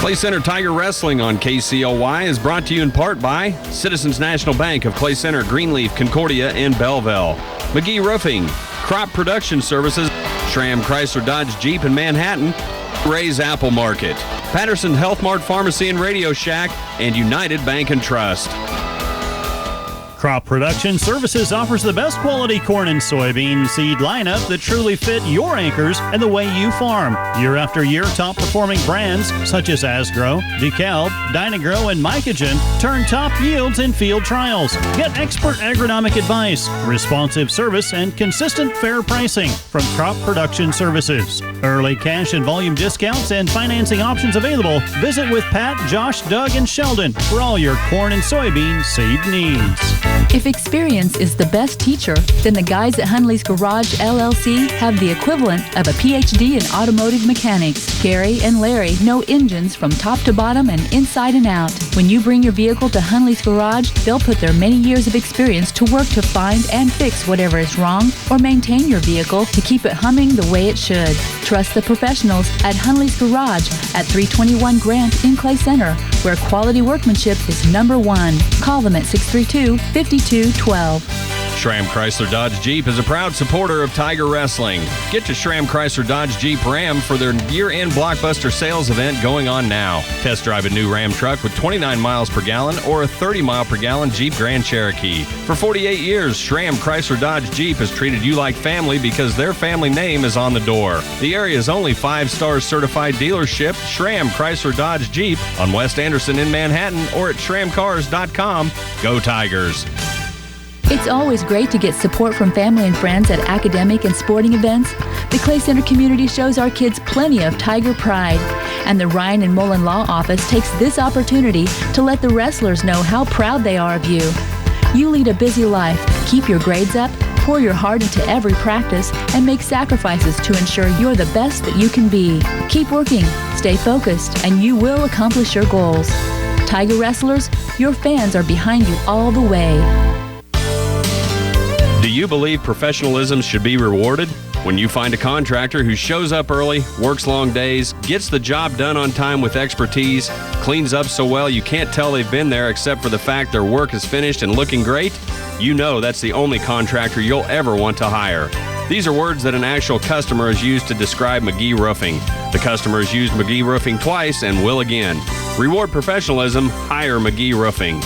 Clay Center Tiger Wrestling on KCLY is brought to you in part by Citizens National Bank of Clay Center, Greenleaf, Concordia, and Belleville. McGee Roofing, Crop Production Services, Schramm Chrysler Dodge Jeep in Manhattan, Ray's Apple Market, Patterson Health Mart Pharmacy and Radio Shack, and United Bank and Trust. Crop Production Services offers the best quality corn and soybean seed lineup that truly fit your acres and the way you farm. Year after year, top-performing brands such as Asgrow, DeKalb, Dynagrow, and Mycogen turn top yields in field trials. Get expert agronomic advice, responsive service, and consistent fair pricing from Crop Production Services. Early cash and volume discounts and financing options available. Visit with Pat, Josh, Doug, and Sheldon for all your corn and soybean seed needs. If experience is the best teacher, then the guys at Hunley's Garage LLC have the equivalent of a PhD in automotive mechanics. Gary and Larry know engines from top to bottom and inside and out. When you bring your vehicle to Hunley's Garage, they'll put their many years of experience to work to find and fix whatever is wrong or maintain your vehicle to keep it humming the way it should. Trust the professionals at Hunley's Garage at 321 Grant in Clay Center, where quality workmanship is number one. Call them at 632-5212. Schramm Chrysler Dodge Jeep is a proud supporter of Tiger Wrestling. Get to Schramm Chrysler Dodge Jeep Ram for their year-end blockbuster sales event going on now. Test drive a new Ram truck with 29 miles per gallon or a 30-mile-per-gallon Jeep Grand Cherokee. For 48 years, Schramm Chrysler Dodge Jeep has treated you like family because their family name is on the door. The area's only 5-star certified dealership, Schramm Chrysler Dodge Jeep, on West Anderson in Manhattan or at schrammcars.com. Go Tigers! It's always great to get support from family and friends at academic and sporting events. The Clay Center community shows our kids plenty of Tiger pride, and the Ryan and Mullen Law Office takes this opportunity to let the wrestlers know how proud they are of you. You lead a busy life, keep your grades up, pour your heart into every practice, and make sacrifices to ensure you're the best that you can be. Keep working, stay focused, and you will accomplish your goals. Tiger wrestlers, your fans are behind you all the way. Do you believe professionalism should be rewarded? When you find a contractor who shows up early, works long days, gets the job done on time with expertise, cleans up so well you can't tell they've been there except for the fact their work is finished and looking great, you know that's the only contractor you'll ever want to hire. These are words that an actual customer has used to describe McGee Roofing. The customer has used McGee Roofing twice and will again. Reward professionalism, hire McGee Roofing.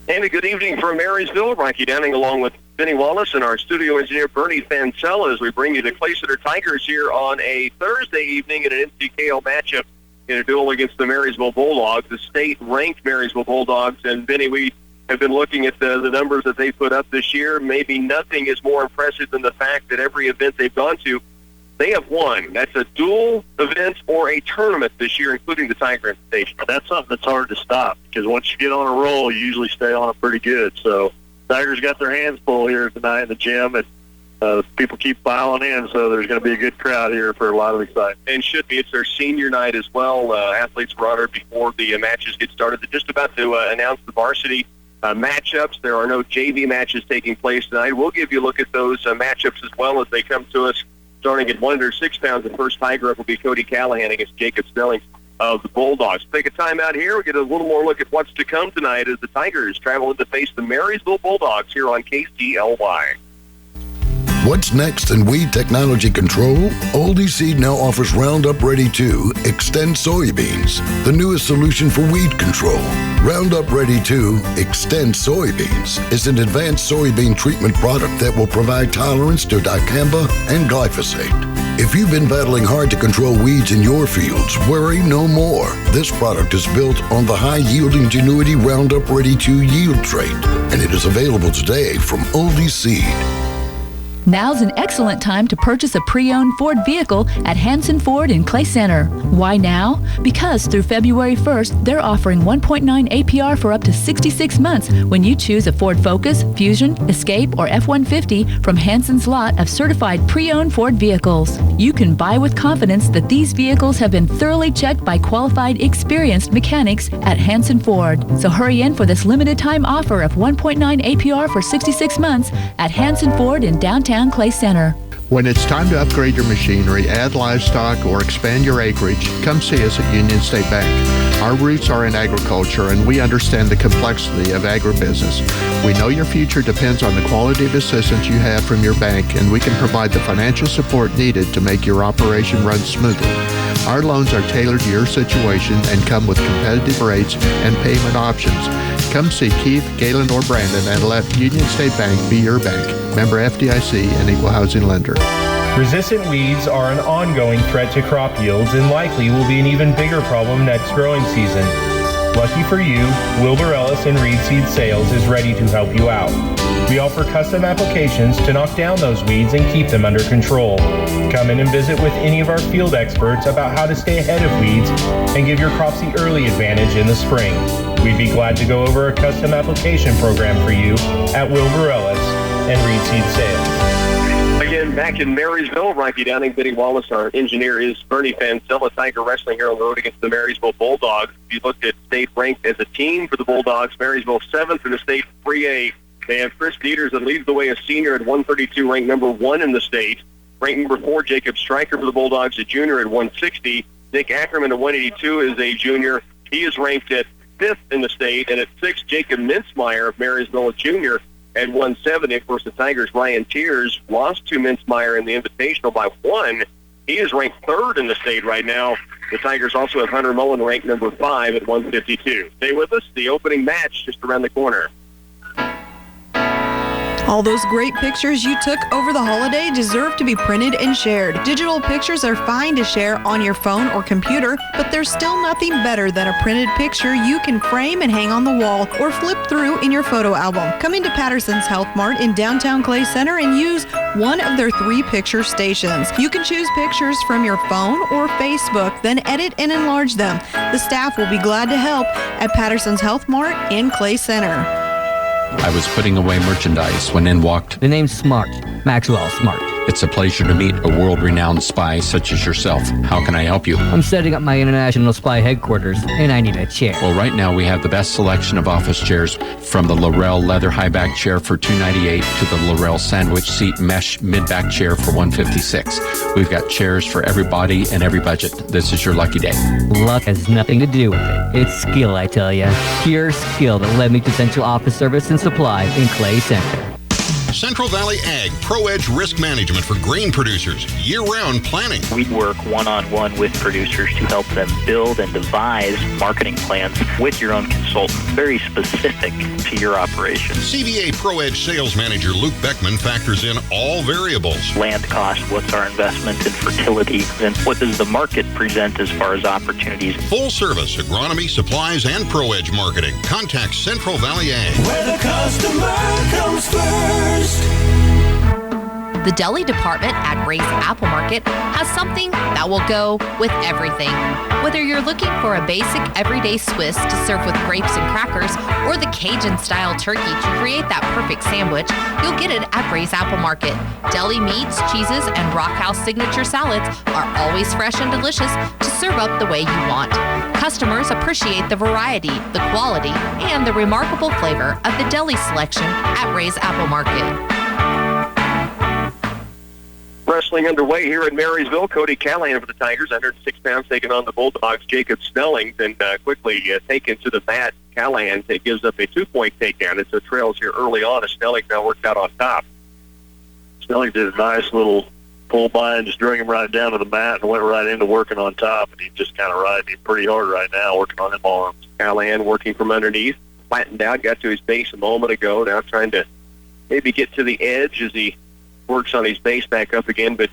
And a good evening from Marysville. Rocky Downing along with Benny Wallace and our studio engineer Bernie Fancella as we bring you the Clay Center Tigers here on a Thursday evening in an NCKL matchup in a duel against the Marysville Bulldogs, the state-ranked Marysville Bulldogs. And Benny, we have been looking at the numbers that they put up this year. Maybe nothing is more impressive than the fact that every event they've gone to, they have won. That's a dual event or a tournament this year, including the Tiger Invitational. That's something that's hard to stop because once you get on a roll, you usually stay on it pretty good. So Tigers got their hands full here tonight in the gym, and people keep filing in, so there's going to be a good crowd here for a lot of excitement. And should be. It's their senior night as well. Athletes were honored before the matches get started. They're just about to announce the varsity matchups. There are no JV matches taking place tonight. We'll give you a look at those matchups as well as they come to us. Starting at 106 pounds, the first Tiger up will be Cody Callahan against Jacob Stelling of the Bulldogs. Take a time out here. We'll get a little more look at what's to come tonight as the Tigers travel to face the Marysville Bulldogs here on KCLY. What's next in weed technology control? Oldie Seed now offers Roundup Ready 2 Extend Soybeans, the newest solution for weed control. Roundup Ready 2 Extend Soybeans is an advanced soybean treatment product that will provide tolerance to dicamba and glyphosate. If you've been battling hard to control weeds in your fields, worry no more. This product is built on the high-yielding Genuity Roundup Ready 2 yield trait, and it is available today from Oldie Seed. Now's an excellent time to purchase a pre-owned Ford vehicle at Hanson Ford in Clay Center. Why now? Because through February 1st, they're offering 1.9 APR for up to 66 months when you choose a Ford Focus, Fusion, Escape, or F-150 from Hanson's lot of certified pre-owned Ford vehicles. You can buy with confidence that these vehicles have been thoroughly checked by qualified, experienced mechanics at Hanson Ford. So hurry in for this limited time offer of 1.9 APR for 66 months at Hanson Ford in downtown Clay Center. When it's time to upgrade your machinery, add livestock, or expand your acreage, come see us at Union State Bank. Our roots are in agriculture, and we understand the complexity of agribusiness. We know your future depends on the quality of assistance you have from your bank, and we can provide the financial support needed to make your operation run smoothly. Our loans are tailored to your situation and come with competitive rates and payment options. Come see Keith, Galen, or Brandon and let Union State Bank be your bank. Member FDIC and Equal Housing Lender. Resistant weeds are an ongoing threat to crop yields and likely will be an even bigger problem next growing season. Lucky for you, Wilbur Ellis and Reed Seed Sales is ready to help you out. We offer custom applications to knock down those weeds and keep them under control. Come in and visit with any of our field experts about how to stay ahead of weeds and give your crops the early advantage in the spring. We'd be glad to go over a custom application program for you at Wilbur Ellis and Reed Seed Sales. Again, back in Marysville, Rocky Downing, Benny Wallace, our engineer is Bernie Fancella. Tiger Wrestling here on the road against the Marysville Bulldogs. If you looked at state ranked as a team for the Bulldogs, Marysville 7th in the state 3A. They have Chris Dieters that leads the way, a senior at 132, ranked number 1 in the state. Ranked number 4, Jacob Stryker for the Bulldogs, a junior at 160. Nick Ackerman at 182 is a junior. He is ranked at 5th in the state. And at 6th, Jacob Mintzmeyer of Marysville, a junior, at 170. Of course, the Tigers' Ryan Tiers lost to Mintzmeyer in the Invitational by 1. He is ranked 3rd in the state right now. The Tigers also have Hunter Mullen ranked number 5 at 152. Stay with us. The opening match just around the corner. All those great pictures you took over the holiday deserve to be printed and shared. Digital pictures are fine to share on your phone or computer, but there's still nothing better than a printed picture you can frame and hang on the wall or flip through in your photo album. Come into Patterson's Health Mart in downtown Clay Center and use one of their 3 picture stations. You can choose pictures from your phone or Facebook, then edit and enlarge them. The staff will be glad to help at Patterson's Health Mart in Clay Center. I was putting away merchandise when in walked... The name's Smart. Maxwell Smart. It's a pleasure to meet a world-renowned spy such as yourself. How can I help you? I'm setting up my international spy headquarters, and I need a chair. Well, right now we have the best selection of office chairs, from the Laurel leather high-back chair for $298 to the Laurel sandwich seat mesh mid-back chair for $156. We've got chairs for every body and every budget. This is your lucky day. Luck has nothing to do with it. It's skill, I tell ya. Pure skill that led me to Central Office Service and Supply in Clay Center. Central Valley Ag ProEdge Risk Management for grain producers. Year-round planning. We work one-on-one with producers to help them build and devise marketing plans with your own consultant, very specific to your operation. CVA ProEdge Sales Manager Luke Beckman factors in all variables. Land cost, what's our investment in fertility, and what does the market present as far as opportunities. Full service, agronomy, supplies, and ProEdge marketing. Contact Central Valley Ag. Where the customer comes first. The deli department at Ray's Apple Market has something that will go with everything. Whether you're looking for a basic everyday Swiss to serve with grapes and crackers or the Cajun-style turkey to create that perfect sandwich, you'll get it at Ray's Apple Market. Deli meats, cheeses, and Rockhouse signature salads are always fresh and delicious to serve up the way you want. Customers appreciate the variety, the quality, and the remarkable flavor of the deli selection at Ray's Apple Market. Wrestling underway here in Marysville. Cody Callahan for the Tigers, 106 pounds, taking on the Bulldogs. Jacob Snellings, and quickly taken to the mat. Callahan gives up a 2-point takedown. It's a trails here early on, as Snellings now worked out on top. Snellings did a nice little pull by and just drug him right down to the mat and went right into working on top. And he's just kind of riding him pretty hard right now, working on them arms. Callahan working from underneath, flattened out, got to his base a moment ago. Now trying to maybe get to the edge as he works on his base back up again, but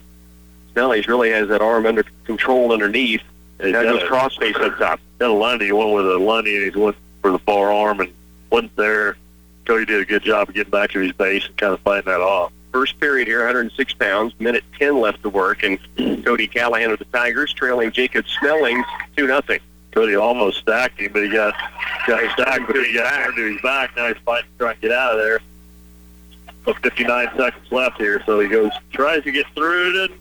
Snellings really has that arm under control underneath. And now goes cross face up top. Got a Lundy. He went with a Lundy, and he went for the far arm and wasn't there. Cody did a good job of getting back to his base and kind of fighting that off. First period here, 106 pounds, minute 10 left to work, and Cody Callahan of the Tigers trailing Jacob Snellings 2-0. Cody almost stacked him, but he got stacked, but he got to his back. Now he's fighting to try and get out of there. 59 seconds left here, so he tries to get through it, and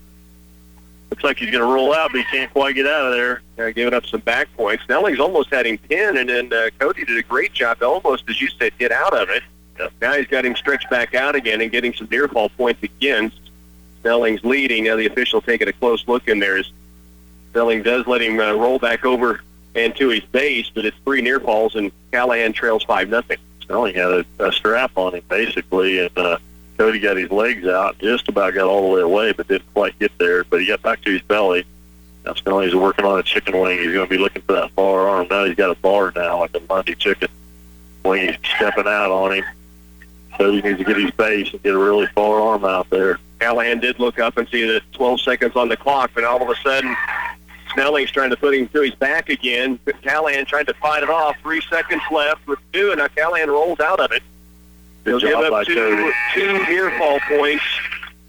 looks like he's going to roll out, but he can't quite get out of there. Giving up some back points. Snellings almost had him pinned, and then Cody did a great job, almost, as you said, get out of it. Now he's got him stretched back out again and getting some near fall points again. Snelling's leading. Now the official taking a close look in there as Snelling does let him roll back over and to his base, but it's 3 near falls, and Callahan trails 5-0. Snelling had a strap on him, basically, and Cody got his legs out, just about got all the way away, but didn't quite get there. But he got back to his belly. Now Snelling's working on a chicken wing. He's going to be looking for that far arm. Now he's got a bar now, like a Monday chicken wing. He's stepping out on him. Cody needs to get his base and get a really far arm out there. Callahan did look up and see the 12 seconds on the clock, but all of a sudden, Snelling's trying to put him to his back again. Callahan trying to fight it off. 3 seconds left with 2, and now Callahan rolls out of it. He'll give up two near fall points,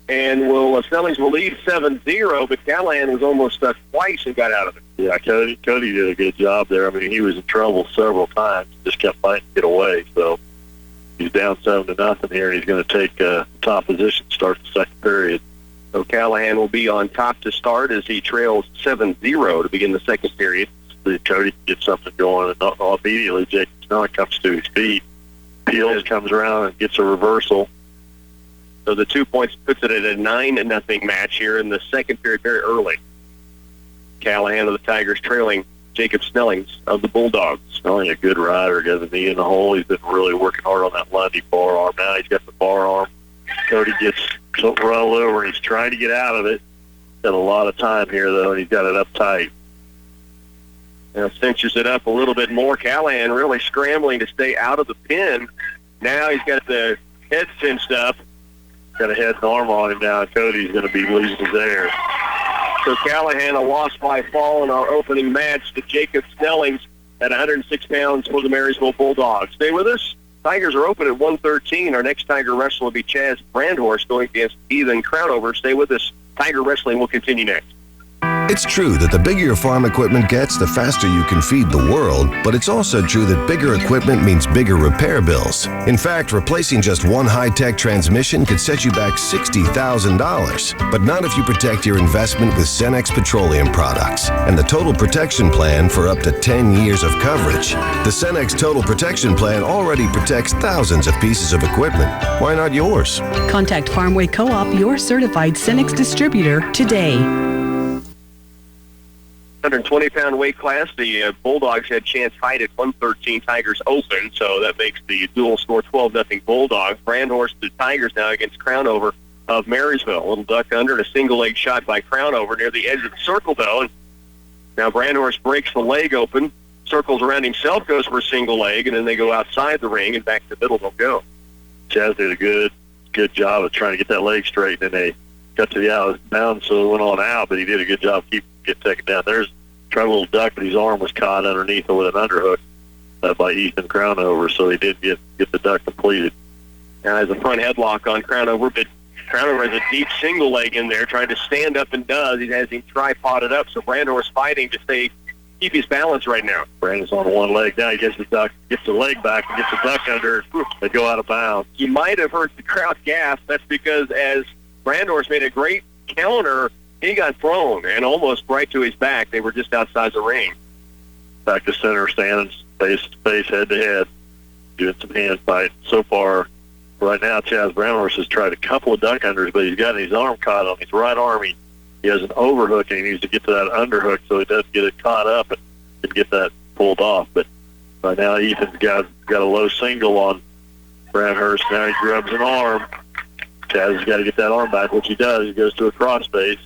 and Snelling's will lead 7-0, but Callahan was almost stuck twice and got out of it. Yeah, Cody did a good job there. I mean, he was in trouble several times, just kept fighting to get away. So he's down 7-0 here, and he's going to take top position to start the second period. So Callahan will be on top to start as he trails 7-0 to begin the second period. Cody gets something going, and immediately Jake Snelling comes to his feet. Peels comes around and gets a reversal. So the 2 points puts it at a 9-0 match here in the second period very early. Callahan of the Tigers trailing Jacob Snellings of the Bulldogs. Snelling, a good rider, got the knee in the hole. He's been really working hard on that Lundy bar arm. Now he's got the bar arm. Cody gets run over, and he's trying to get out of it. Got a lot of time here, though, and he's got it up tight. Now cinches it up a little bit more. Callahan really scrambling to stay out of the pin. Now he's got the head cinched up. Got a head and arm on him now. Cody's going to be losing his air. So Callahan a loss by fall in our opening match to Jacob Snellings at 106 pounds for the Marysville Bulldogs. Stay with us. Tigers are open at 1:13. Our next Tiger wrestler will be Chaz Brandhorst going against Ethan Crownover. Stay with us. Tiger Wrestling will continue next. It's true that the bigger your farm equipment gets, the faster you can feed the world, but it's also true that bigger equipment means bigger repair bills. In fact, replacing just one high-tech transmission could set you back $60,000. But not if you protect your investment with Cenex Petroleum products and the Total Protection Plan for up to 10 years of coverage. The Cenex Total Protection Plan already protects thousands of pieces of equipment. Why not yours? Contact Farmway Co-op, your certified Cenex distributor, today. 120-pound weight class, the Bulldogs had Chance Hyde at 113. Tigers open, so that makes the dual score 12-0 Bulldogs. Brandhorst, the Tigers now against Crownover of Marysville. A little duck under and a single-leg shot by Crownover near the edge of the circle, though. And now Brandhorst breaks the leg open, circles around himself, goes for a single leg, and then they go outside the ring, and back to the middle they'll go. Chaz did a good job of trying to get that leg straight, and they got to the out of bounds, so it went on out, but he did a good job keeping it taken down. There's tried a little duck, but his arm was caught underneath with an underhook by Ethan Crownover, so he did get the duck completed. Now has a front headlock on Crownover, but Crownover has a deep single leg in there, trying to stand up and does. He has him tripoded up, so Brandor's fighting to keep his balance right now. Brandon's on one leg now. He gets the duck, gets the leg back, and gets the duck under. They go out of bounds. You might have heard the crowd gasp. That's because as Brandor's made a great counter, he got thrown and almost right to his back. They were just outside the ring. Back to center, standing face to face, head to head, doing some hand fight. So far, right now, Chaz Brandhorst has tried a couple of duck unders, but he's got his arm caught on his right arm. He has an overhook, and he needs to get to that underhook so he doesn't get it caught up and get that pulled off. But right now, Ethan's got a low single on Brandhorst. Now he grabs an arm. Chaz has got to get that arm back, which he does. He goes to a cross base.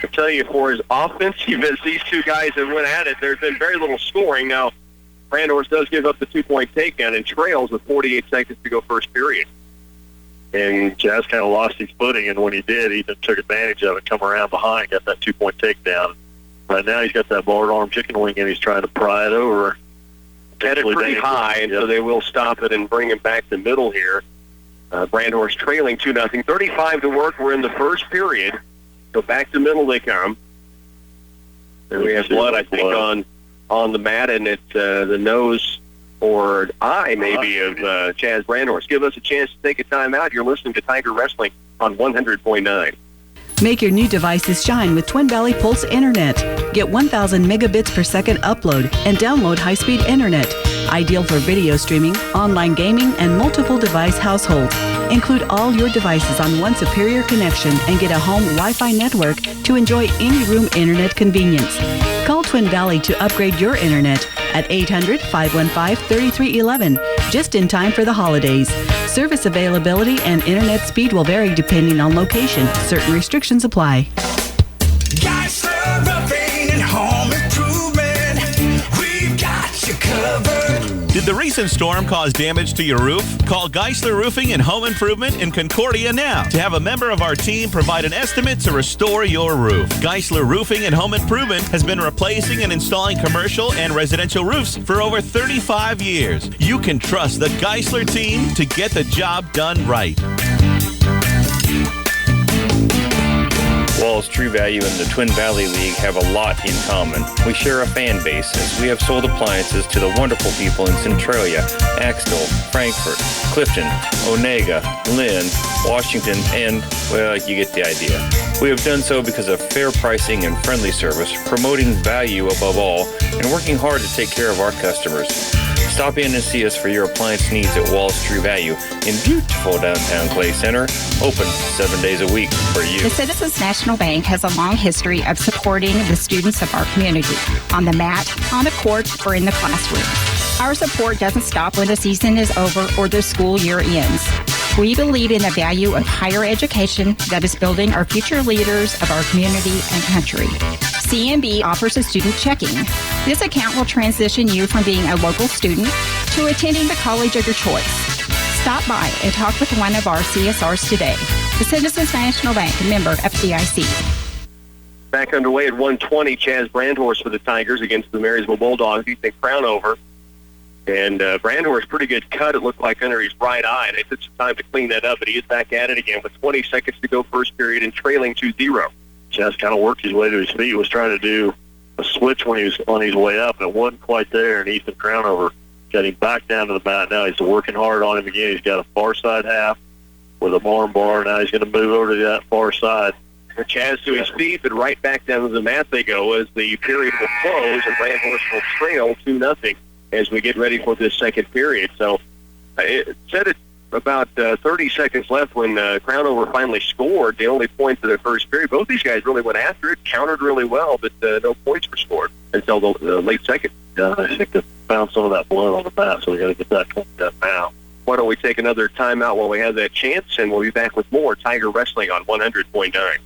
I tell you, for as offensive as these two guys have went at it, there's been very little scoring. Now, Brandhorst does give up the 2-point takedown and trails with 48 seconds to go first period. And Chaz kind of lost his footing, and when he did, Ethan took advantage of it, come around behind, got that 2-point takedown. Right now, he's got that barred arm chicken wing, and he's trying to pry it over. Had it pretty high, and so they will stop it and bring him back to middle here. Brandhorst trailing 2-0. 35 to work. We're in the first period. So back to middle they come. And we have blood, I think, on the mat, and it's the nose or eye, maybe, of Chaz Brandhorst. Give us a chance to take a time out. You're listening to Tiger Wrestling on 100.9. Make your new devices shine with Twin Valley Pulse Internet. Get 1,000 megabits per second upload and download high-speed internet. Ideal for video streaming, online gaming, and multiple device households. Include all your devices on one superior connection and get a home Wi-Fi network to enjoy any room internet convenience. Call Twin Valley to upgrade your internet at 800-515-3311, just in time for the holidays. Service availability and internet speed will vary depending on location. Certain restrictions apply. Geisler Roofing and Home Improvement. We've got you covered. Did the recent storm cause damage to your roof? Call Geisler Roofing and Home Improvement in Concordia now to have a member of our team provide an estimate to restore your roof. Geisler Roofing and Home Improvement has been replacing and installing commercial and residential roofs for over 35 years. You can trust the Geisler team to get the job done right. Wallace True Value and the Twin Valley League have a lot in common. We share a fan base as we have sold appliances to the wonderful people in Centralia, Axtell, Frankfort, Clifton, Onega, Lynn, Washington, and, well, you get the idea. We have done so because of fair pricing and friendly service, promoting value above all, and working hard to take care of our customers. Stop in and see us for your appliance needs at Wallace True Value in beautiful downtown Clay Center, open 7 days a week for you. The Citizens National Bank has a long history of supporting the students of our community, on the mat, on the court, or in the classroom. Our support doesn't stop when the season is over or the school year ends. We believe in the value of higher education that is building our future leaders of our community and country. CNB offers a student checking. This account will transition you from being a local student to attending the college of your choice. Stop by and talk with one of our CSRs today. The Citizens National Bank, member FDIC. Back underway at 1:20, Chaz Brandhorst for the Tigers against the Marysville Bulldogs. He's taken Crown over. And Brandhorst, pretty good cut, it looked like, under his right eye. And it took some time to clean that up, but he is back at it again with 20 seconds to go first period and trailing 2-0. Chaz kind of worked his way to his feet, was trying to do a switch when he was on his way up, and it wasn't quite there, and Ethan Crownover got him back down to the mat. Now he's working hard on him again. He's got a far side half with a arm bar. Now he's going to move over to that far side. And Chaz to his feet, but right back down to the mat they go as the period will close, and Brandhorst will trail 2-0 as we get ready for this second period. So it said it about 30 seconds left when Crownover finally scored the only points of the first period. Both these guys really went after it, countered really well, but no points were scored until the late second. I think they found some of that blood on the mat, so we got to get that cleaned up now. Why don't we take another timeout while we have that chance, and we'll be back with more Tiger Wrestling on 100.9.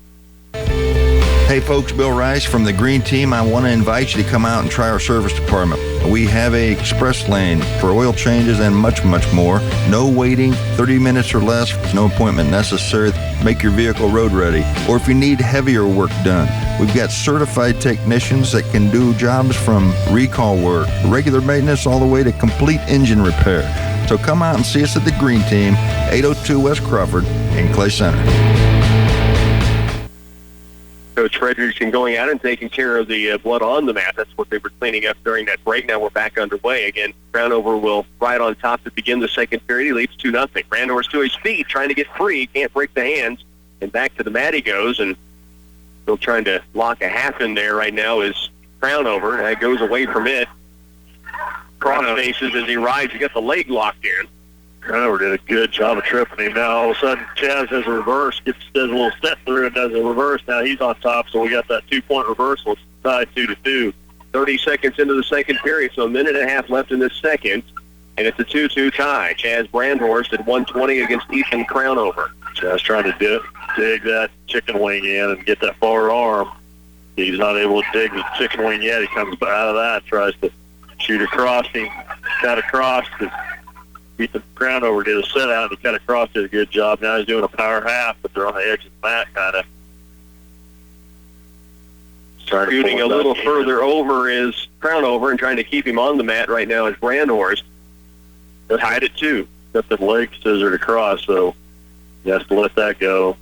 Hey folks, Bill Rice from the Green Team. I want to invite you to come out and try our service department. We have a express lane for oil changes and much, much more. No waiting, 30 minutes or less, no appointment necessary. Make your vehicle road ready. Or if you need heavier work done, we've got certified technicians that can do jobs from recall work, regular maintenance, all the way to complete engine repair. So come out and see us at the Green Team, 802 West Crawford in Clay Center. Coach Frederickson going out and taking care of the blood on the mat. That's what they were cleaning up during that break. Now we're back underway. Again, Crownover will ride on top to begin the second period. He leads 2-0. Brandhorst to his feet, trying to get free. Can't break the hands. And back to the mat he goes. And still trying to lock a half in there right now is Crownover. That goes away from it. Cross faces as he rides. He got the leg locked in. Crownover did a good job of tripping him. Now all of a sudden Chaz has a reverse, does a little step through and does a reverse. Now he's on top, so we got that 2-point reversal. It's tied 2-2. 30 seconds into the second period, so a minute and a half left in this second, and it's a 2-2 tie. Chaz Brandhorst at 120 against Ethan Crownover. Chaz trying to dig that chicken wing in and get that far arm. He's not able to dig the chicken wing yet. He comes out of that, tries to shoot across him, cut across. Ethan Crownover did a set out and he cut across, did a good job. Now he's doing a power half, but they're on the edge of the mat kind of. Shooting a little further over is Crownover and trying to keep him on the mat right now is Brandhorst. Tied at 2. Got the leg scissored across, so he has to let that go.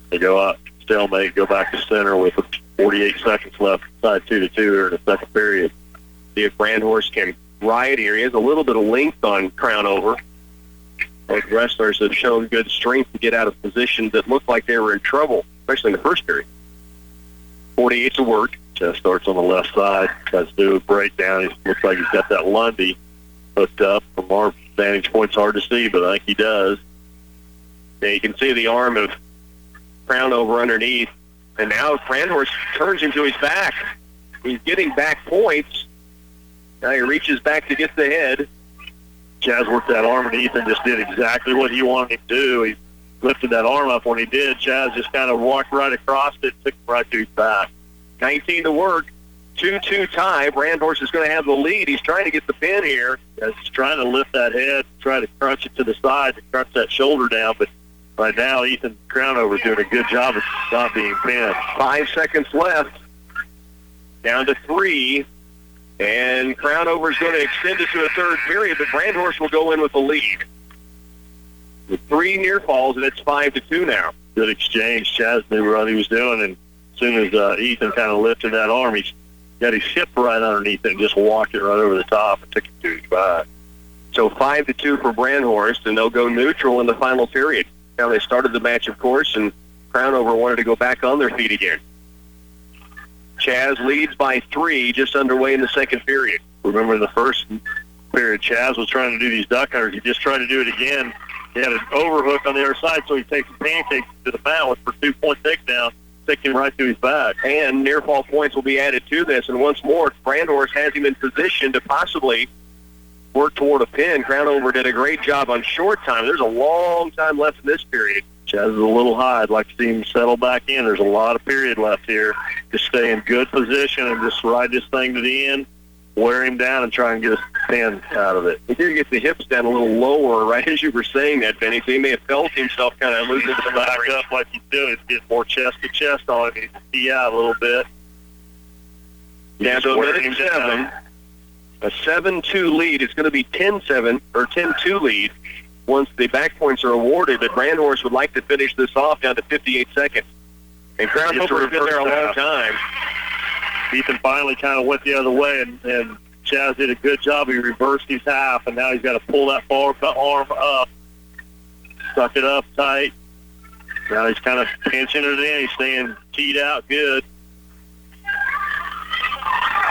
They go out, stalemate, go back to center with 48 seconds left, tied 2-2 here in the second period. See if Brandhorst can ride here. He has a little bit of length on Crownover. Both wrestlers have shown good strength to get out of positions that looked like they were in trouble, especially in the first period. 48 to work. Chest starts on the left side. Tries to do a breakdown. He looks like he's got that Lundy hooked up. From our vantage point, it's hard to see, but I think he does. Yeah, you can see the arm of Crown over underneath. And now Brandhorst turns him to his back. He's getting back points. Now he reaches back to get the head. Chaz worked that arm, and Ethan just did exactly what he wanted him to do. He lifted that arm up. When he did, Chaz just kind of walked right across it, took him right to his back. 19 to work. 2-2 tie. Brandhorst is going to have the lead. He's trying to get the pin here. He's trying to lift that head, try to crunch it to the side, to crunch that shoulder down. But right now, Ethan Crownover is doing a good job of not being pinned. 5 seconds left. Down to 3. And Crownover is going to extend it to a third period, but Brandhorst will go in with the lead. With 3 near falls, and it's 5-2 now. Good exchange. Chaz knew what he was doing, and as soon as Ethan kind of lifted that arm, he got his hip right underneath it and just walked it right over the top and took it to his back. So 5-2 for Brandhorst, and they'll go neutral in the final period. Now they started the match, of course, and Crownover wanted to go back on their feet again. Chaz leads by 3, just underway in the second period. Remember in the first period, Chaz was trying to do these duck hunters. He just tried to do it again. He had an overhook on the other side, so he takes the pancakes to the mat for 2-point takedown, taking him right to his back. And near fall points will be added to this. And once more, Brandhorst has him in position to possibly work toward a pin. Crownover did a great job on short time. There's a long time left in this period. Chaz is a little high. I'd like to see him settle back in. There's a lot of period left here. Just stay in good position and just ride this thing to the end, wear him down, and try and get a pin out of it. He did get the hips down a little lower, right as you were saying that, Benny, so he may have felt himself kind of losing some back up like he's doing. He's getting more chest-to-chest on him. He's tee out a little bit. Yeah, so minute 7. A 7-2 lead. It's going to be 10-7 or 10-2 lead once the back points are awarded, but Brandhorst would like to finish this off down to 58 seconds. And Crownover has been there a long time. Ethan finally kind of went the other way, and Chaz did a good job. He reversed his half, and now he's got to pull that forward arm up, suck it up tight. Now he's kind of pinching it in. He's staying teed out good.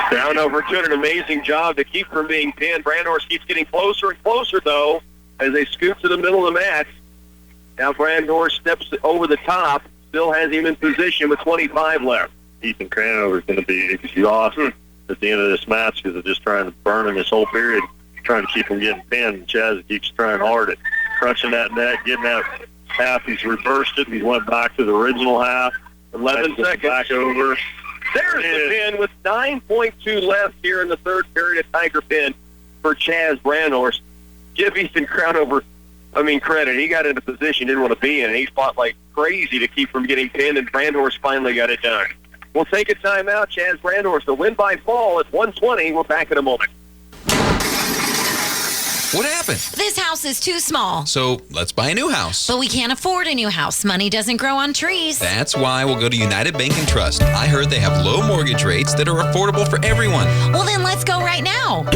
Crownover doing an amazing job to keep from being pinned. Brandhorst keeps getting closer and closer, though, as they scoot to the middle of the mat. Now Brandhorst steps over the top, still has him in position with 25 left. Ethan Crownover is going to be exhausted at the end of this match because they're just trying to burn him this whole period, trying to keep him getting pinned. Chaz keeps trying hard at crunching that neck, getting that half. He's reversed it. He went back to the original half. 11 seconds. Back over. There's the pin with 9.2 left here in the third period. A Tiger pin for Chaz Brandhorst. Give Ethan Crownover, credit. He got into position he didn't want to be in, and he fought like crazy to keep from getting pinned, and Brandhorst finally got it done. We'll take a timeout. Chaz Brandhorst, the win by fall at 120. We're back in a moment. What happened? This house is too small. So let's buy a new house. But we can't afford a new house. Money doesn't grow on trees. That's why we'll go to United Bank and Trust. I heard they have low mortgage rates that are affordable for everyone. Well, then let's go right now.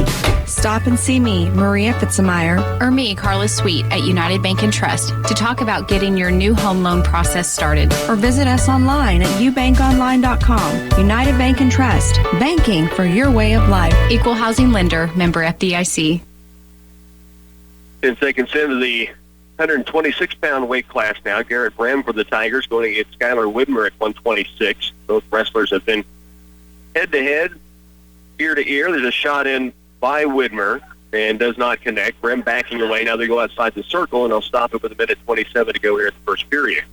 Stop and see me, Maria Fitzmeyer. Or me, Carla Sweet, at United Bank and Trust to talk about getting your new home loan process started. Or visit us online at ubankonline.com. United Bank and Trust. Banking for your way of life. Equal housing lender, member FDIC. 10 seconds into the 126-pound weight class now. Garrett Brehm for the Tigers going to get Skylar Widmer at 126. Both wrestlers have been head-to-head, ear-to-ear. There's a shot in by Widmer and does not connect. Brehm backing away. Now they go outside the circle, and they'll stop it with a minute 27 to go here at the first period.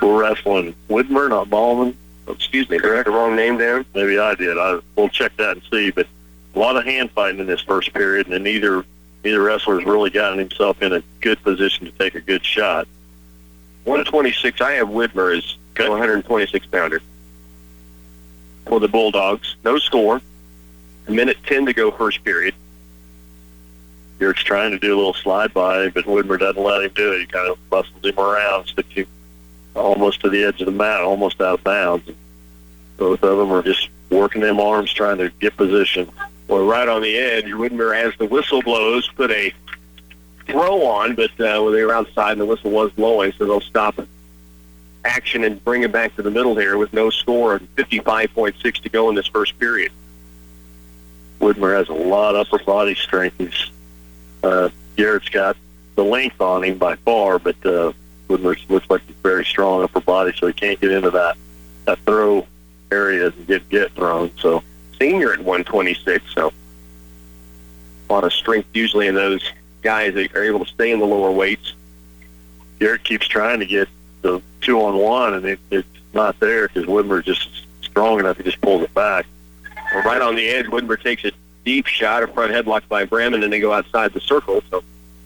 We're wrestling Widmer, not Ballman. Oh, excuse me, did I write the wrong name down? Maybe I did. We'll check that and see. But a lot of hand fighting in this first period, and neither wrestler's really gotten himself in a good position to take a good shot. 126. I have Widmer as 126-pounder for the Bulldogs. No score. A minute 10 to go first period. Garrett's trying to do a little slide by, but Widmer doesn't let him do it. He kind of bustles him around, sticks him almost to the edge of the mat, almost out of bounds. Both of them are just working them arms, trying to get position. Well, right on the edge, Widmer, as the whistle blows, put a throw on, but they were outside and the whistle was blowing, so they'll stop action and bring it back to the middle here with no score and 55.6 to go in this first period. Widmer has a lot of upper body strength. Garrett's got the length on him by far, but Widmer looks like he's very strong upper body, so he can't get into that throw area and get thrown. So senior at 126, so a lot of strength usually in those guys that are able to stay in the lower weights. Garrett keeps trying to get the 2-on-1, and it's not there because Widmer just strong enough. He just pulls it back. Well, right on the edge, Widmer takes a deep shot, a front headlock by Bremen, and they go outside the circle. So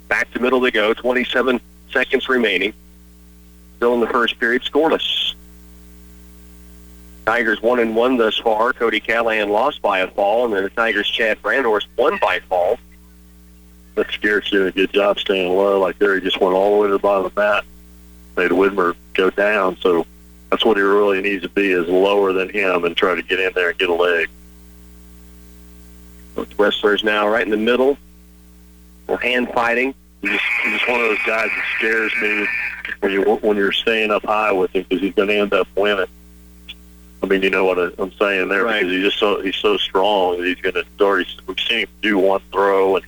back to middle they go, 27 seconds remaining. Still in the first period, scoreless. Tigers 1-1 thus far. Cody Callahan lost by a fall, and then the Tigers' Chad Brandhorst won by fall. But Garrett's doing a good job staying low. Like there, he just went all the way to the bottom of the mat, made Widmer go down. So that's what he really needs to be, is lower than him and try to get in there and get a leg. Both wrestlers now right in the middle. We're hand fighting. He's just one of those guys that scares me when you're staying up high with him, because he's going to end up winning. I mean, you know what I'm saying there, right? Because he's so strong that he's going to. We've seen him do one throw and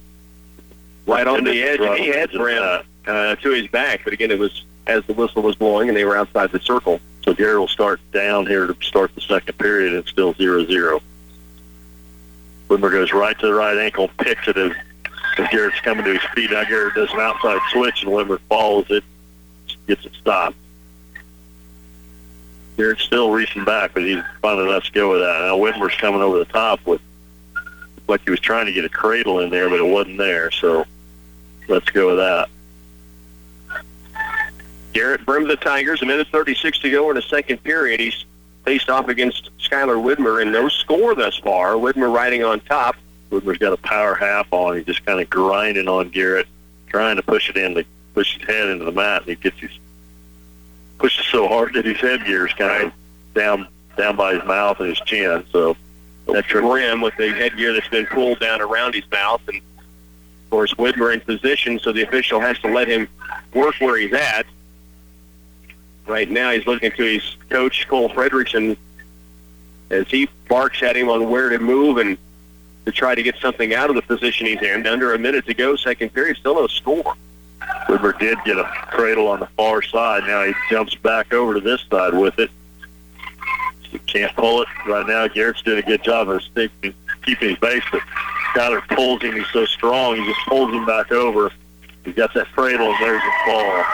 right on the edge. He had Brem to his back, but again, it was as the whistle was blowing and they were outside the circle. So Garrett will start down here to start the second period, and it's still 0-0. Widmer goes right to the right ankle, picks it as Garrett's coming to his feet. Now Garrett does an outside switch, and Widmer follows it, gets it stopped. Garrett's still reaching back, but he's finally lets go with that. Now Widmer's coming over the top with, like he was trying to get a cradle in there, but it wasn't there, so let's go with that. Garrett Bremen, the Tigers, 1:36 to go in the second period. He's faced off against Skylar Widmer, and no score thus far. Widmer riding on top. Widmer's got a power half on. He's just kind of grinding on Garrett, trying to push his head into the mat, and he pushes so hard that his headgear is kind of down by his mouth and his chin. So that's Bremen with the headgear that's been pulled down around his mouth, and of course Widmer in position, so the official has to let him work where he's at. Right now he's looking to his coach, Cole Fredrickson, as he barks at him on where to move and to try to get something out of the position he's in. Under a minute to go, second period, still no score. Widmer did get a cradle on the far side. Now he jumps back over to this side with it. He can't pull it right now. Garrett's doing a good job of keeping his base, but Skyler pulls him. He's so strong, he just pulls him back over. He's got that cradle, and there's a fall.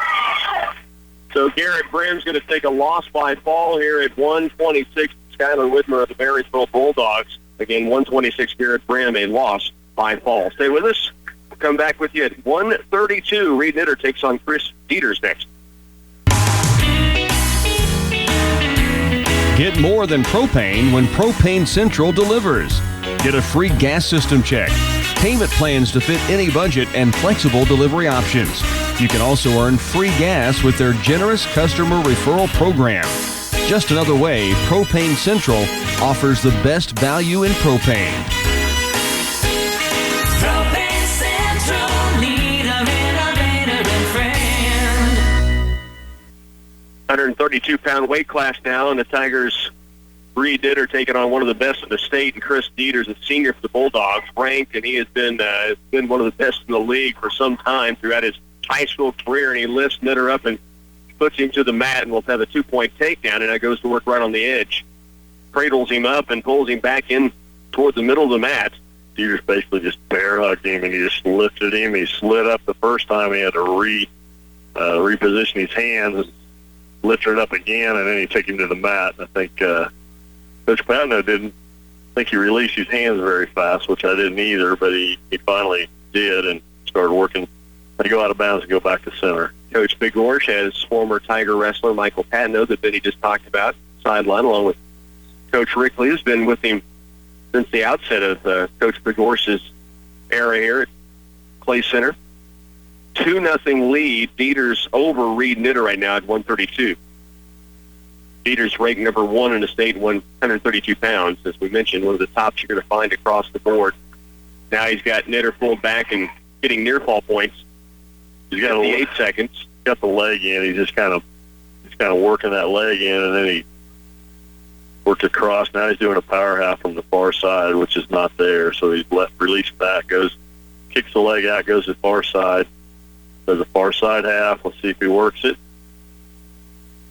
So Garrett Brem's going to take a loss by fall here at 1:26. Skylar Widmer of the Marysville Bulldogs. Again, 1:26, Garrett Brem, a loss by fall. Stay with us. We'll come back with you at 1:32. Reed Knitter takes on Chris Dieters next. Get more than propane when Propane Central delivers. Get a free gas system check, payment plans to fit any budget, and flexible delivery options. You can also earn free gas with their generous customer referral program. Just another way Propane Central offers the best value in propane. Propane Central, leader, innovator, and friend. 132-pound weight class now, and the Tigers' Reed Knitter taking on one of the best in the state, and Chris Dieters, a senior for the Bulldogs, ranked, and he has been one of the best in the league for some time throughout his high school career, and he lifts Knitter up and puts him to the mat, and will have a 2-point takedown, and that goes to work right on the edge. Cradles him up and pulls him back in toward the middle of the mat. Dieters basically just bear hugged him, and he just lifted him. He slid up the first time. He had to reposition his hands and lift it up again, and then he took him to the mat. I think Coach Patno didn't think he released his hands very fast, which I didn't either, but he finally did and started working. They go out of bounds and go back to center. Coach Big Gorsh has former Tiger wrestler Michael Patno that Benny just talked about, sideline, along with Coach Rickley, who's been with him since the outset of Coach Big Gorsh's era here at Clay Center. 2-0 lead. Dieters over Reed Knitter right now at 132. Dieters ranked number 1 in the state, 132 pounds. As we mentioned, one of the tops you're going to find across the board. Now he's got Knitter pulled back and getting near fall points. He's got 58 seconds. Got the leg in. He's just kind of working that leg in, and then he worked across. Now he's doing a power half from the far side, which is not there. So he's released back, kicks the leg out, goes to the far side. Does the far side half. Let's see if he works it.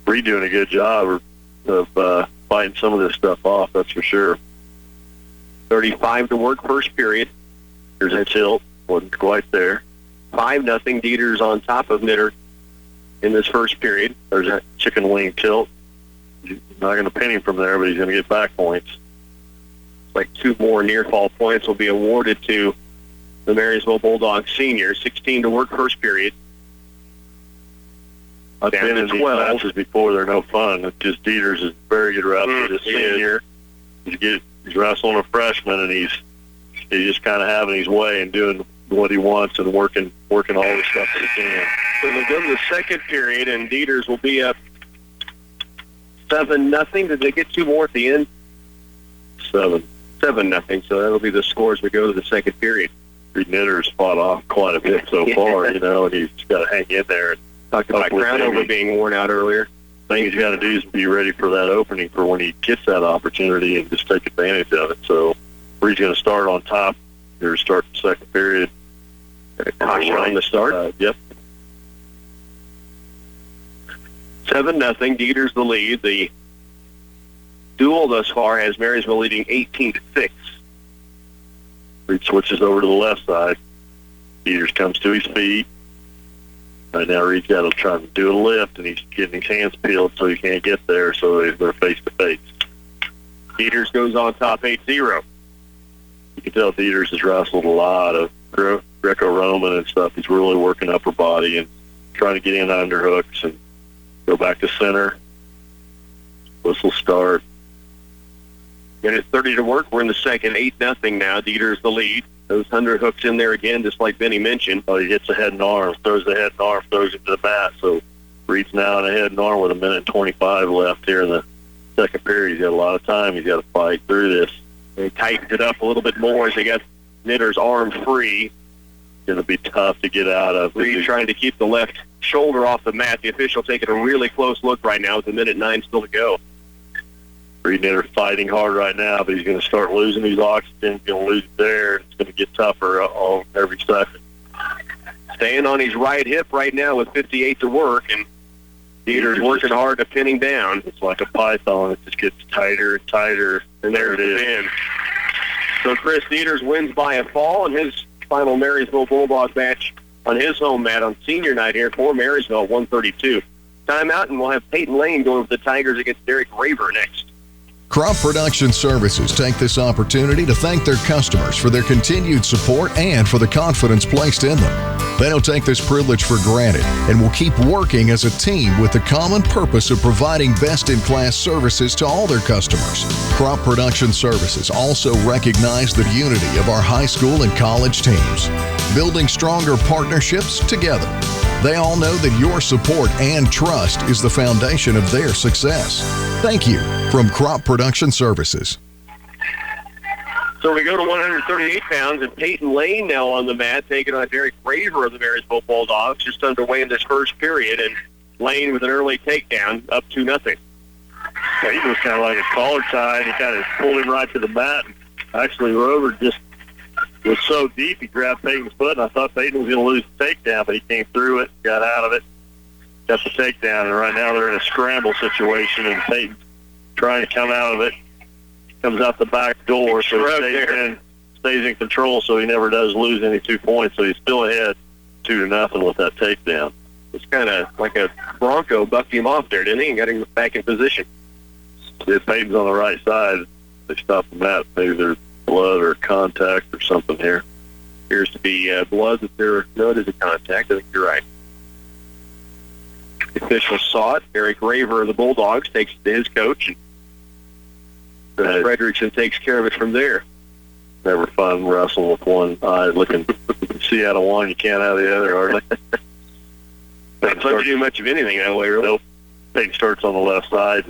Reed doing a good job of fighting some of this stuff off, that's for sure. 35 to work first period. Here's a tilt. Wasn't quite there. 5-0. Dieter's on top of Knitter in this first period. There's that chicken wing tilt. He's not going to pin him from there, but he's going to get back points. Like 2 more near fall points will be awarded to the Marysville Bulldogs senior. 16 to work first period. I've been in these matches before. They're no fun. It's just Dieter's is a very good wrestler. This senior, he's wrestling a freshman, and he's just kind of having his way and doing what he wants and working all the stuff that he can. So they'll go to the second period, and Dieter's will be up 7-0. Did they get 2 more at the end? 7-0. So that'll be the score as we go to the second period. Reed Knitter's fought off quite a bit so far, and he's got to hang in there. Talked about Crownover being worn out earlier. The thing he's got to do is be ready for that opening for when he gets that opportunity and just take advantage of it. So Reed's going to start on top here to start the second period. Caution on the start. Yep. 7-0. Dieter's the lead. The duel thus far has Marysville leading 18-6. Reed switches over to the left side. Dieter's comes to his feet. Right now, Reed's got to try to do a lift, and he's getting his hands peeled so he can't get there, so they're face-to-face. Dieter's goes on top 8-0. You can tell Dieter's has wrestled a lot of Greco-Roman and stuff. He's really working upper body and trying to get in underhooks and go back to center. Whistle start. Minute 30 to work. We're in the second. 8-0 now. Dieter's the lead. Those underhooks in there again, just like Benny mentioned. Oh, he gets the head and arm, throws the head and arm, throws it to the mat. So Reed's now in the head and arm with 1:25 left here in the second period. He's got a lot of time. He's got to fight through this. They tightened it up a little bit more as they got Knitter's arm free. It's going to be tough to get out of. Reed trying to keep the left shoulder off the mat. The official taking a really close look right now with 1:09 still to go. Reed Knitter fighting hard right now, but he's going to start losing his oxygen. He's going to lose it there. It's going to get tougher every second. Staying on his right hip right now with 58 to work, and Dieter's working hard to pin him down. It's like a python. It just gets tighter and tighter, and there it is. Pin. So Chris Dieter's wins by a fall in his final Marysville Bulldog match on his home mat on senior night here for Marysville, 132. Timeout, and we'll have Peyton Lane going with the Tigers against Derek Raver next. Crop Production Services take this opportunity to thank their customers for their continued support and for the confidence placed in them. They don't take this privilege for granted and will keep working as a team with the common purpose of providing best-in-class services to all their customers. Crop Production Services also recognize the unity of our high school and college teams, building stronger partnerships together. They all know that your support and trust is the foundation of their success. Thank you from Crop Production Services. So we go to 138 pounds, and Peyton Lane now on the mat, taking on Derek Raver of the Marysville Bulldogs, just underway in this first period, and Lane with an early takedown, up 2-0. Peyton was kind of like a collar tie, and he kind of pulled him right to the mat. Actually, Rover just was so deep, he grabbed Peyton's foot, and I thought Peyton was going to lose the takedown, but he came through it, got out of it, got the takedown, and right now they're in a scramble situation, and Peyton trying to come out of it, comes out the back door, so he stays in control, so he never does lose any 2 points, so he's still ahead 2-0 with that takedown. It's kind of like a Bronco bucked him off there, didn't he, and got him back in position. If Peyton's on the right side, they stop the mat, maybe there's blood or contact or something here. Appears to be blood that there. No, it is a contact. I think you're right. The official saw it. Eric Raver of the Bulldogs takes it to his coach, and Frederickson takes care of it from there. Never fun wrestling with one eye looking. See out of one, you can't out of the other, hardly. Not fun to do much of anything that way, really. Nope. Peyton starts on the left side.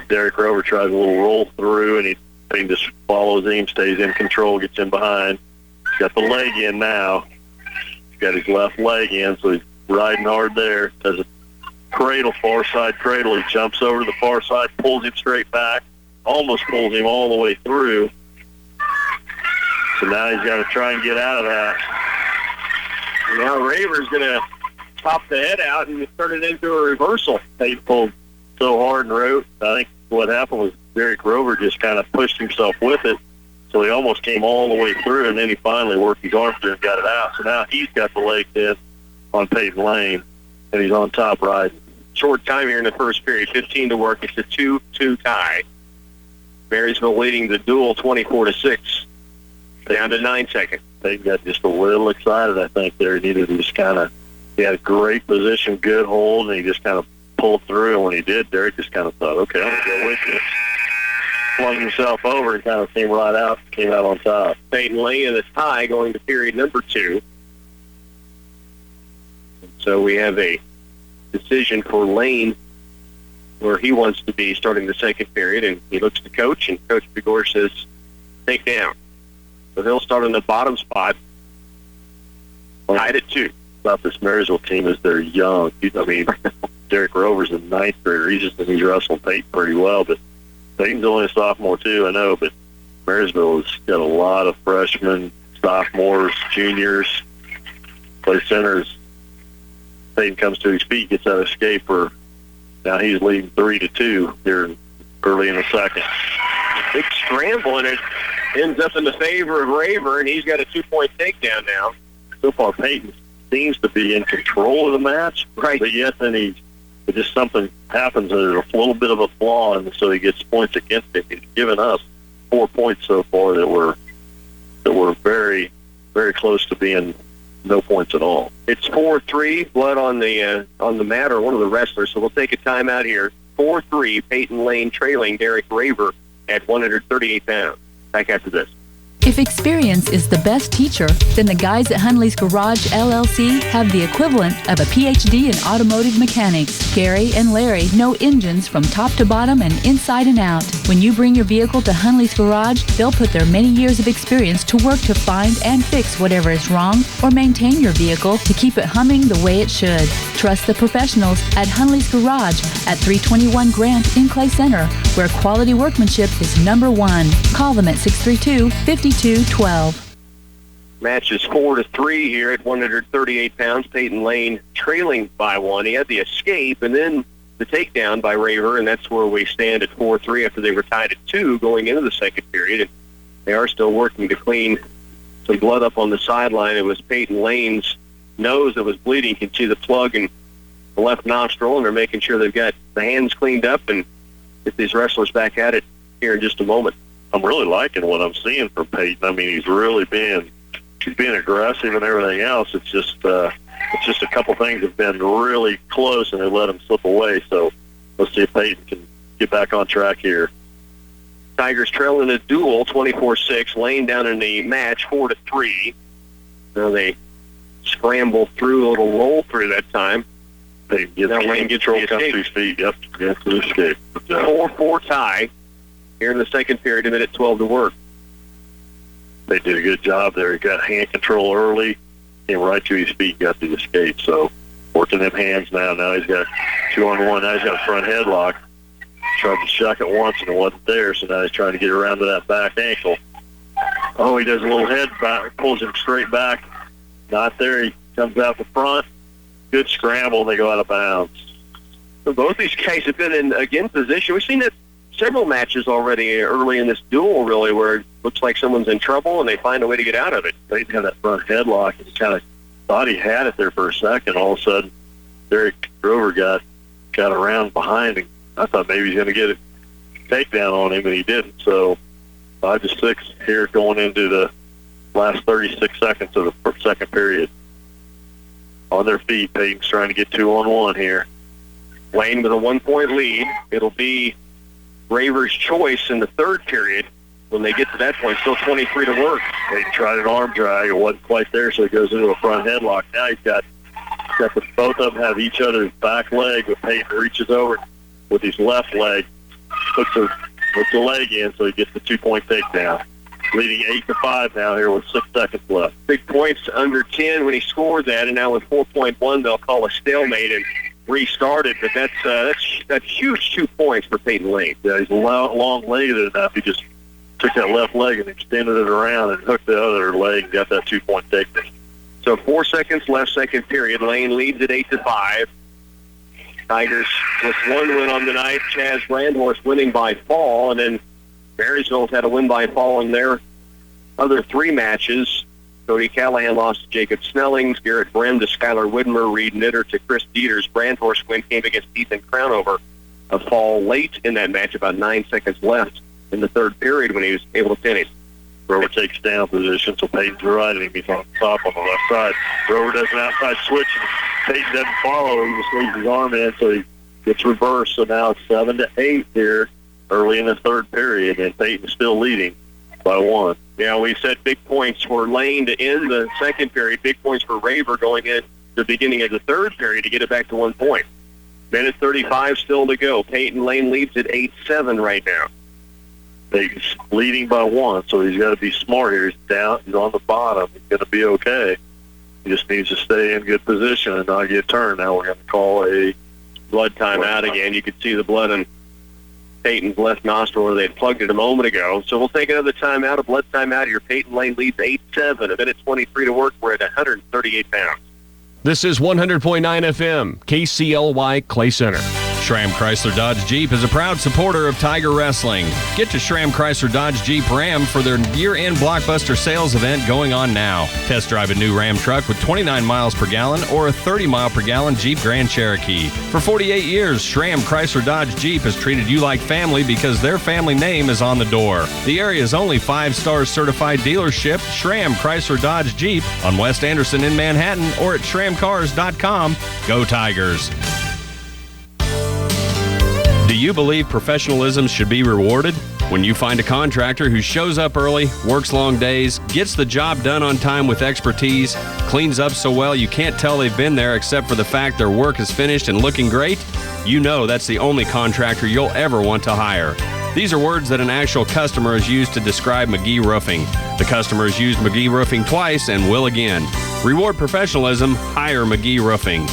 Derek Rover tries a little roll through, and Peyton just follows him, stays in control, gets in behind. He's got the leg in now. He's got his left leg in, so he's riding hard there. Does a cradle, far side cradle. He jumps over to the far side, pulls him straight back, almost pulls him all the way through. So now he's got to try and get out of that. Now Raver's going to pop the head out and turn it into a reversal. They pulled so hard and wrote. I think what happened was Derek Rover just kind of pushed himself with it, so he almost came all the way through, and then he finally worked his arm through and got it out. So now he's got the leg in on Peyton Lane, and he's on top riding. Short time here in the first period, 15 to work. It's a 2-2 tie. Marysville leading the duel 24-6. Down to 9 seconds. They got just a little excited, I think, there. He needed to just kind of, he had a great position, good hold, and he just kind of pulled through. And when he did, Derek just kind of thought, okay, I'm going to go with this. Flung himself over and kind of came right out, came out on top. Peyton Lane in the tie going to period number 2. So we have a decision for Lane where he wants to be starting the second period, and he looks to Coach, and Coach Begor says, take down. So he'll start in the bottom spot, tied at 2. About this Marysville team is they're young. I mean, Derek Rover's a 9th grader. He's wrestling Peyton pretty well, but Peyton's only a sophomore too, I know, but Marysville has got a lot of freshmen, sophomores, juniors, play centers. Peyton comes to his feet, gets that escaper. Now he's leading 3-2 here early in the second. Big scramble, and it ends up in the favor of Raver, and he's got a 2-point takedown now. So far, Peyton seems to be in control of the match, right? But yet then just something happens, and there's a little bit of a flaw, and so he gets points against him. He's given us 4 points so far that were very, very close to being no points at all. It's 4-3, blood on the mat or one of the wrestlers, so we'll take a timeout here. 4-3, Peyton Lane trailing Derek Raver at 138 pounds. Back after this. If experience is the best teacher, then the guys at Hunley's Garage LLC have the equivalent of a PhD in automotive mechanics. Gary and Larry know engines from top to bottom and inside and out. When you bring your vehicle to Hunley's Garage, they'll put their many years of experience to work to find and fix whatever is wrong or maintain your vehicle to keep it humming the way it should. Trust the professionals at Hunley's Garage at 321 Grant in Clay Center, where quality workmanship is #1. Call them at 632-5212. Match is 4-3 here at 138 pounds. Peyton Lane trailing by 1. He had the escape and then the takedown by Raver, and that's where we stand at 4-3 after they were tied at 2 going into the second period. And they are still working to clean some blood up on the sideline. It was Peyton Lane's nose that was bleeding. You can see the plug in the left nostril, and they're making sure they've got the hands cleaned up and get these wrestlers back at it here in just a moment. I'm really liking what I'm seeing from Peyton. I mean, he's being aggressive and everything else. It's just a couple things have been really close and they let him slip away. So let's see if Peyton can get back on track here. Tigers trailing the duel 24-6. Lane down in the match 4-3. Now they scramble through, a little roll through that time. Lane gets rolled up to his feet. Yep, gets the escape. 4-4 tie. Here in the second period, a minute 12 to work. They did a good job there. He got hand control early, came right to his feet, got the escape. So working them hands now. Now he's got 2-on-1. Now he's got a front headlock. Tried to shock it once and it wasn't there, so now he's trying to get around to that back ankle. Oh, he does a little head back, pulls him straight back. Not there. He comes out the front. Good scramble, and they go out of bounds. So both these guys have been in, again, position. We've seen that several matches already early in this duel, really, where it looks like someone's in trouble and they find a way to get out of it. They had that front headlock and he kind of thought he had it there for a second. All of a sudden, Derek Grover got around behind him. I thought maybe he's going to get a takedown on him, and he didn't. So 5-6 here going into the last 36 seconds of the second period. On their feet, Peyton's trying to get 2-on-1 here. Lane with a 1-point lead. It'll be Raver's choice in the third period when they get to that point. Still 23 to work. They tried an arm drag. It wasn't quite there, so he goes into a front headlock. Now he's got both of them have each other's back leg, but Peyton reaches over with his left leg, puts the leg in, so he gets the 2-point takedown. Leading 8-5 now here with 6 seconds left. Big points under 10 when he scored that, and now with 4.1, they'll call a stalemate and restart it. But that's huge 2 points for Peyton Lane. Yeah, he's long-legged enough. He just took that left leg and extended it around and hooked the other leg and got that 2-point takedown. So 4 seconds left, second period. Lane leads at 8-5. Tigers with one win on the night. Chaz Brandhorst winning by fall, and then Marysville's had a win by fall in their other three matches. Cody Callahan lost to Jacob Snellings, Garrett Brem to Skylar Widmer, Reed Knitter to Chris Dieters. Brandhorst win came against Ethan Crownover. A fall late in that match, about 9 seconds left in the third period when he was able to finish. Rover takes down position, so Peyton's right, and he's on top on the left side. Rover does an outside switch, and Peyton doesn't follow. He just leaves his arm in, so he gets reversed. So now it's 7-8 here early in the third period, and Peyton's still leading by 1. Yeah, we said big points for Lane to end the second period, big points for Raver going in the beginning of the third period to get it back to 1 point. Minute 35 still to go. Peyton Lane leads at 8-7 right now. He's leading by 1, so he's got to be smart here. He's down. He's on the bottom. He's going to be okay. He just needs to stay in good position and not get turned. Now we're going to call a blood timeout again. You could see the blood in Peyton's left nostril where they had plugged it a moment ago. So we'll take another timeout, a blood timeout here. Peyton Lane leads 8-7. A minute 23 to work. We're at 138 pounds. This is 100.9 FM, KCLY Clay Center. Schramm Chrysler Dodge Jeep is a proud supporter of Tiger Wrestling. Get to Schramm Chrysler Dodge Jeep Ram for their year-end blockbuster sales event going on now. Test drive a new Ram truck with 29 miles per gallon or a 30 mile per gallon Jeep Grand Cherokee. For 48 years, Schramm Chrysler Dodge Jeep has treated you like family because their family name is on the door. The area's only 5-star certified dealership, Schramm Chrysler Dodge Jeep, on West Anderson in Manhattan or at schrammcars.com. Go Tigers! Do you believe professionalism should be rewarded? When you find a contractor who shows up early, works long days, gets the job done on time with expertise, cleans up so well you can't tell they've been there except for the fact their work is finished and looking great, you know that's the only contractor you'll ever want to hire. These are words that an actual customer has used to describe McGee Roofing. The customer has used McGee Roofing twice and will again. Reward professionalism, hire McGee Roofing.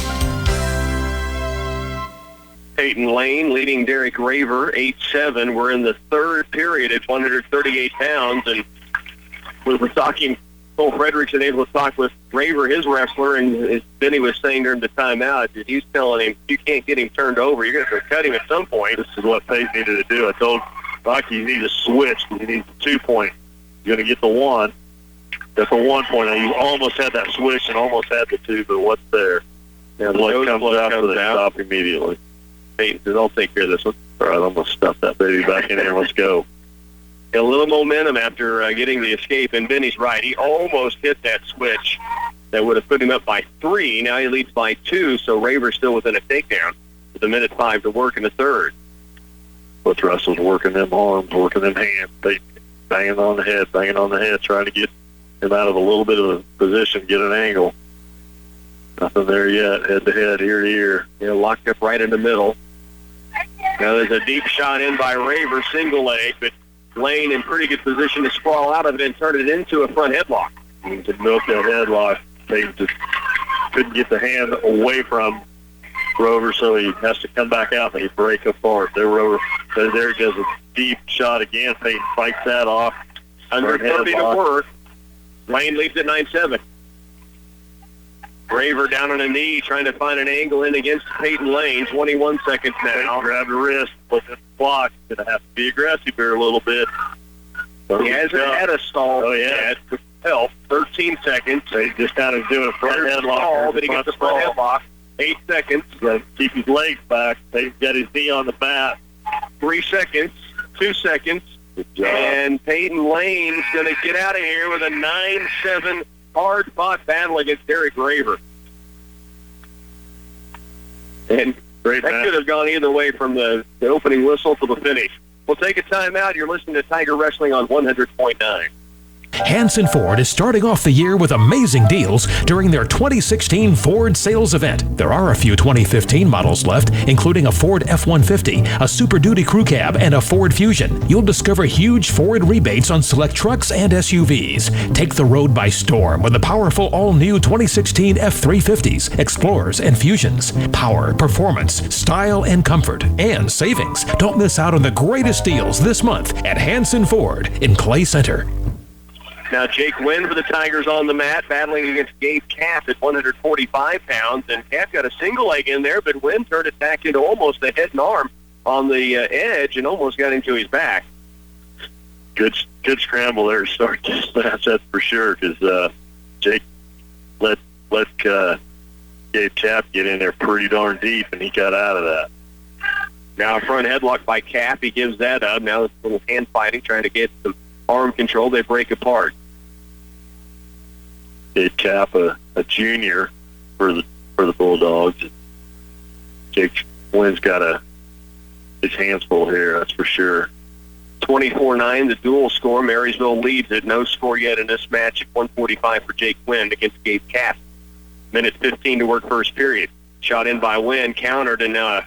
Peyton Lane leading Derek Raver 8-7. We're in the third period at 138 pounds, and we were talking, Cole Frederickson able to talk with Raver, his wrestler, and as Benny was saying during the timeout, he's telling him, you can't get him turned over. You're going to cut him at some point. This is what Peyton needed to do. I told Rocky you need to switch. You need the 2 point. You're going to get the 1. That's a 1 point. Now, you almost had that switch and almost had the 2, but what's there? And what comes after they stop immediately. Peyton says, I'll take care of this one. All right, I'm going to stuff that baby back in there. Let's go. A little momentum after getting the escape, and Benny's right. He almost hit that switch that would have put him up by 3. Now he leads by 2, so Raver's still within a takedown with a minute 5 to work in the third. But Russell's working them arms, working them hands, banging on the head, trying to get him out of a little bit of a position, get an angle. Nothing there yet, head to head, ear to ear. Locked up right in the middle. Now there's a deep shot in by Raver, single leg, but Lane in pretty good position to sprawl out of it and turn it into a front headlock. And to milk that headlock, Peyton just couldn't get the hand away from Rover, so he has to come back out and he break apart. There he does a deep shot again. Peyton fights that off. Under 30 to work. Lane leads at 9-7. Raver down on a knee, trying to find an angle in against Peyton Lane. 21 seconds now. Grab the wrist, put the block. Going to have to be aggressive here a little bit. He hasn't had a stall yet, with help. 13 seconds. He's just kind of doing a front headlock. But he gets the front headlock. 8 seconds. He's got to keep his legs back. He's got his knee on the mat. 3 seconds. 2 seconds. Good job. And Peyton Lane's going to get out of here with a 9-7 hard-fought battle against Derek Raver. And that could have gone either way from the opening whistle to the finish. We'll take a timeout. You're listening to Tiger Wrestling on 100.9. Hanson Ford is starting off the year with amazing deals during their 2016 Ford sales event. There are a few 2015 models left, including a Ford F-150, a Super Duty Crew Cab, and a Ford Fusion. You'll discover huge Ford rebates on select trucks and SUVs. Take the road by storm with the powerful all-new 2016 F-350s, Explorers, and Fusions. Power, performance, style, and comfort, and savings. Don't miss out on the greatest deals this month at Hanson Ford in Clay Center. Now Jake Wynn for the Tigers on the mat, battling against Gabe Cass at 145 pounds. And Cass got a single leg in there, but Wynn turned it back into almost a head and arm on the edge and almost got into his back. Good scramble there to start this match, that's for sure, because Jake let Gabe Cap get in there pretty darn deep, and he got out of that. Now a front headlock by Cap. He gives that up. Now it's a little hand fighting, trying to get some arm control. They break apart. Gabe Cap, a junior for the Bulldogs. Jake Wynn's got his hands full here, that's for sure. 24-9, the dual score. Marysville leads it. No score yet in this match at 145 for Jake Wynn against Gabe Cap. Minute 15 to work first period. Shot in by Wynn, countered, and now a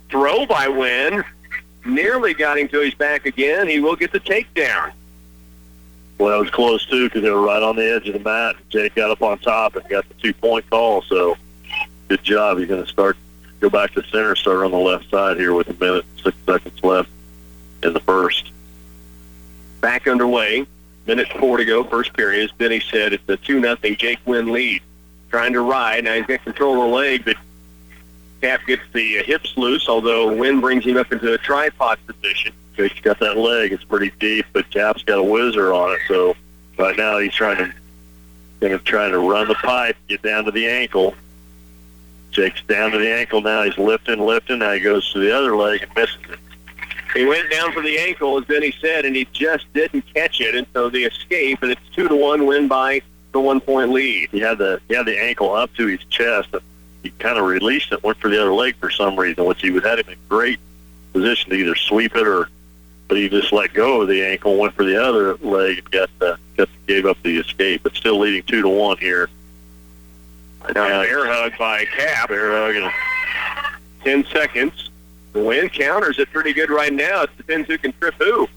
throw by Wynn. Nearly got him to his back again. He will get the takedown. Well, it was close, too, because they were right on the edge of the mat. Jake got up on top and got the 2-point call, so good job. He's going to go back to center, start on the left side here with a minute and 6 seconds left in the first. Back underway. Minute 4 to go, first period. As Benny said, it's a 2-0 Jake Wynn lead. Trying to ride. Now he's got control of the leg, but Cap gets the hips loose, although Wynn brings him up into a tripod position. Jake's got that leg. It's pretty deep, but Cap's got a whizzer on it. So right now he's trying to run the pipe, get down to the ankle. Jake's down to the ankle now. He's lifting. Now he goes to the other leg and misses it. He went down for the ankle, as Benny said, and he just didn't catch it. And so the escape, and it's 2-1 win by the 1-point lead. He had the ankle up to his chest. He kind of released it, went for the other leg for some reason, which he would have him in great position to either sweep it but he just let go of the ankle, went for the other leg, and gave up the escape. But still leading 2-1 here. Now air hug by Cap. Air hug in 10 seconds. The Wynn counters it pretty good right now. It depends who can trip who.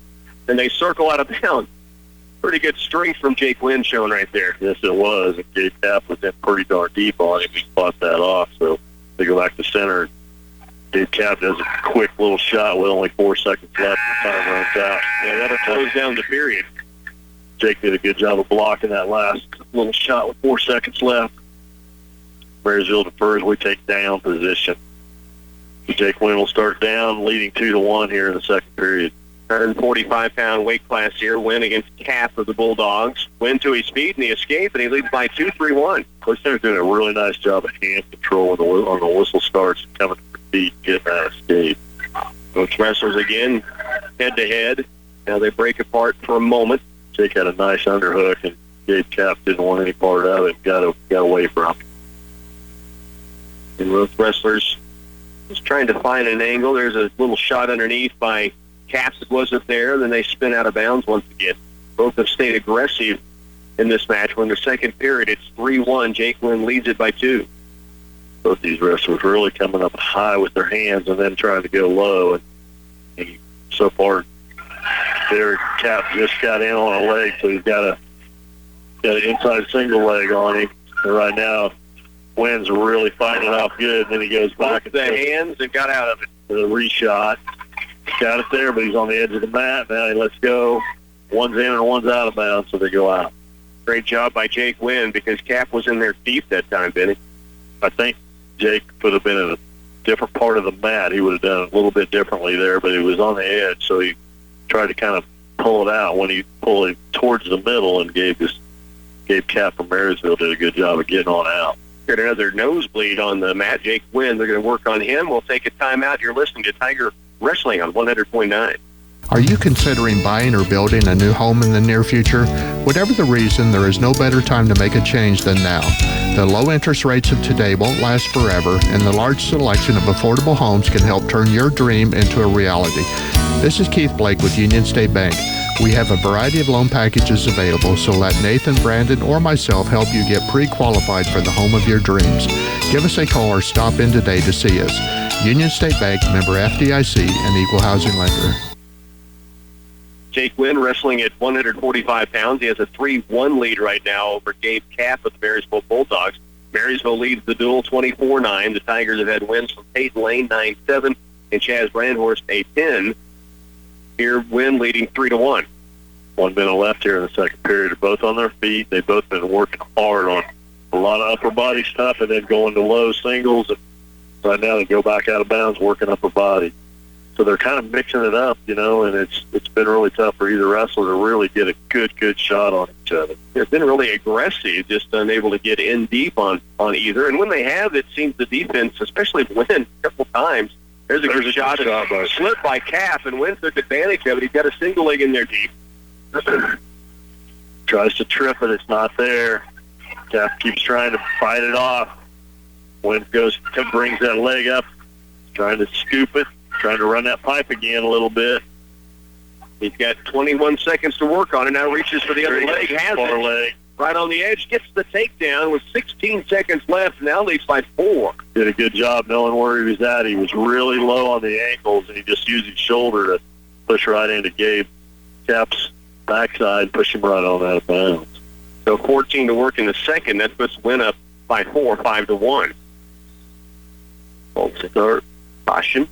And they circle out of bounds. Pretty good strength from Jake Wynn shown right there. Yes, it was. And Gabe Cap was in pretty darn deep on him. He fought that off. So they go back to center. Gabe Cap does a quick little shot with only 4 seconds left. The time runs out. Yeah, that'll close down the period. Jake did a good job of blocking that last little shot with 4 seconds left. Marysville defers. We take down position. Jake Wynn will start down, leading 2-1 here in the second period. 145-pound weight class here. Wynn against Cap of the Bulldogs. Wynn to his feet, and he escaped, and he leads by 2-3-1. Coach Center's doing a really nice job of hand control on the whistle starts, coming to their feet, getting that escape. Both wrestlers again, head-to-head. Now they break apart for a moment. Jake had a nice underhook, and Gabe Cap didn't want any part of it, got away from him. And both wrestlers just trying to find an angle. There's a little shot underneath by Caps that wasn't there. Then they spin out of bounds once again. Both have stayed aggressive in this match. When the second period, it's 3-1. Jake Wynn leads it by 2. Both these wrestlers really coming up high with their hands and then trying to go low. And so far, their Cap just got in on a leg, so he's got an inside single leg on him. And right now, Wynn's really fighting it out good. Then he goes back with the hands and got out of it. The reshot. Got it there, but he's on the edge of the mat. Now he lets go. One's in and one's out of bounds, so they go out. Great job by Jake Wynn because Cap was in there deep that time, Benny. I think Jake could have been in a different part of the mat. He would have done it a little bit differently there, but he was on the edge, so he tried to kind of pull it out. When he pulled it towards the middle and gave Cap from Marysville did a good job of getting on out. Got another nosebleed on the mat. Jake Wynn, they're going to work on him. We'll take a timeout. You're listening to Tiger Wrestling on 100.9. Are you considering buying or building a new home in the near future? Whatever the reason, there is no better time to make a change than now. The low interest rates of today won't last forever, and the large selection of affordable homes can help turn your dream into a reality. This is Keith Blake with Union State Bank. We have a variety of loan packages available, so let Nathan, Brandon, or myself help you get pre-qualified for the home of your dreams. Give us a call or stop in today to see us. Union State Bank, member FDIC, and equal housing lender. Jake Wynn wrestling at 145 pounds. He has a 3-1 lead right now over Gabe Cap of the Marysville Bulldogs. Marysville leads the duel 24-9. The Tigers have had wins from Peyton Lane 9-7 and Chaz Brandhorst 8-10. Here, Wynn leading 3-1. 1 minute left here in the second period. They're both on their feet. They've both been working hard on a lot of upper body stuff and then going to low singles. And right now they go back out of bounds working upper body. So they're kind of mixing it up, and it's been really tough for either wrestler to really get a good shot on each other. They've been really aggressive, just unable to get in deep on either. And when they have, it seems the defense, especially Wynn, a couple times, there's a good shot slipped by Cap, and Wynn took advantage of it. He's got a single leg in there deep. Tries to trip it. It's not there. Cap keeps trying to fight it off. Wynn brings that leg up, trying to scoop it. Trying to run that pipe again a little bit. He's got 21 seconds to work on it. Now reaches for the other leg. Has it. Leg. Right on the edge. Gets the takedown with 16 seconds left. Now leads by 4. Did a good job knowing where he was at. He was really low on the ankles, and he just used his shoulder to push right into Gabe Cap's backside, push him right on out of bounds. So 14 to work in the second. That puts Wynn up by 4, 5-1. Full start. Caution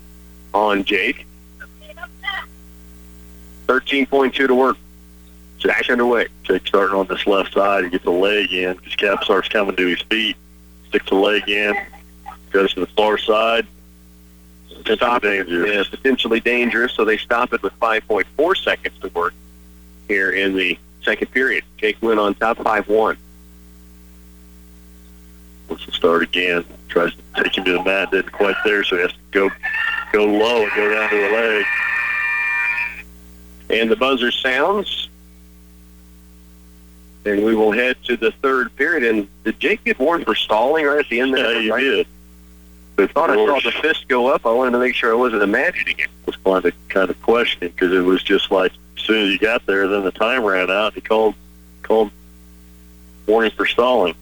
on Jake. 13.2 to work. Back underway. Jake starting on this left side. He gets a leg in because Cap starts coming to his feet. Sticks a leg in. Goes to the far side. Potentially dangerous. So they stop it with 5.4 seconds to work here in the second period. Jake Wynn on top, 5-1. Wants to start again. Tries to take him to the mat. Didn't quite there, so he has to go low and go down to the leg. And the buzzer sounds. And we will head to the third period. And did Jake get warned for stalling right at the end there? Yeah, he did. I thought I saw the fist go up. I wanted to make sure I wasn't imagining it. I was kind of questioning because it was just like as soon as he got there, then the time ran out. He called warning for stalling.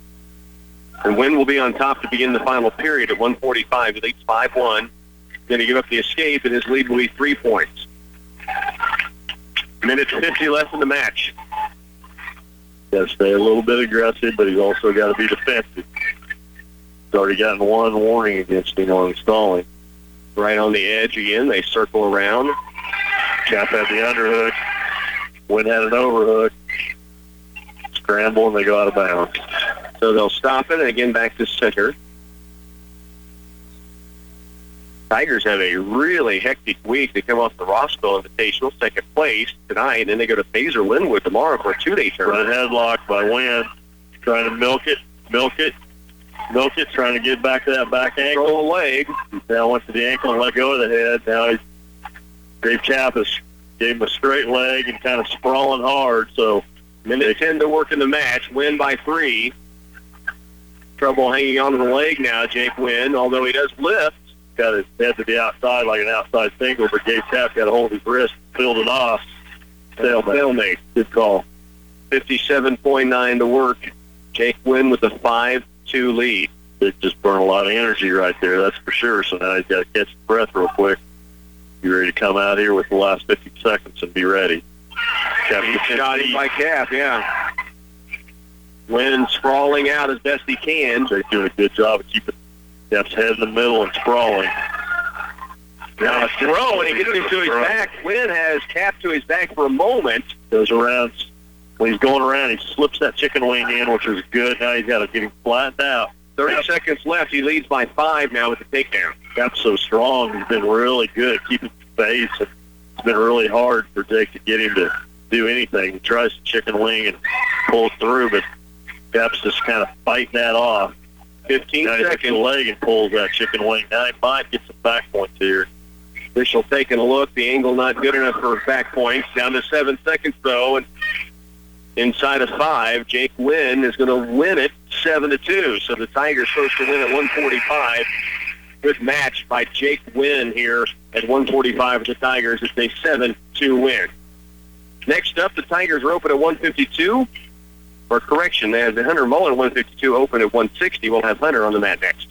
And Wynn will be on top to begin the final period at 1:45. He leads 5-1. Then he give up the escape, and his lead will be 3 points. Minute 50 left in the match. Got to stay a little bit aggressive, but he's also got to be defensive. He's already gotten one warning against him on stalling. Right on the edge again. They circle around. Cap had the underhook. Wynn had an overhook. Scramble, and they go out of bounds. So they'll stop it, and again back to center. Tigers have a really hectic week. They come off the Rossville Invitational, second place tonight, and then they go to Fazer Linwood tomorrow for a 2-day tournament. Run headlock by Wynn, trying to milk it, trying to get back to that back ankle. Throw a leg. Now went to the ankle and let go of the head. Now Dave Chappis gave him a straight leg and kind of sprawling hard. So minute 10 to work in the match. Win by 3. Trouble hanging on to the leg now, Jake Wynn, although he does lift. Got his head to the outside like an outside single, but Gabe Tapp got a hold of his wrist, filled it off. Stalemate. Good call. 57.9 to work. Jake Wynn with a 5-2 lead. It just burned a lot of energy right there, that's for sure. So now he's got to catch his breath real quick. Be ready to come out here with the last 50 seconds and be ready. Shot him by Cap, yeah. Wynn sprawling out as best he can. Jake's doing a good job of keeping Cap's head in the middle and sprawling. Now a throw, and he gets him to his back. Wynn has Cap to his back for a moment. Goes around. When he's going around, he slips that chicken wing in, which is good. Now he's got to get him flattened out. 30 seconds left. He leads by 5 now with the takedown. Cap's so strong. He's been really good at keeping the pace. It's been really hard for Jake to get him to do anything. He tries to chicken wing and pulls through, but Cap's just kind of fighting that off. 15 now seconds. He takes the leg and pulls that chicken wing. Now he might get some back points here. Official taking a look. The angle not good enough for back points. Down to 7 seconds, though. And inside of 5, Jake Wynn is going to win it 7-2. So the Tigers supposed to win at 145. Good match by Jake Wynn here at 145 with the Tigers. It's a 7-2 win. Next up, the Tigers are open at 152. Or correction, they have the Hunter Mullen 152 open at 160. We'll have Hunter on the mat next.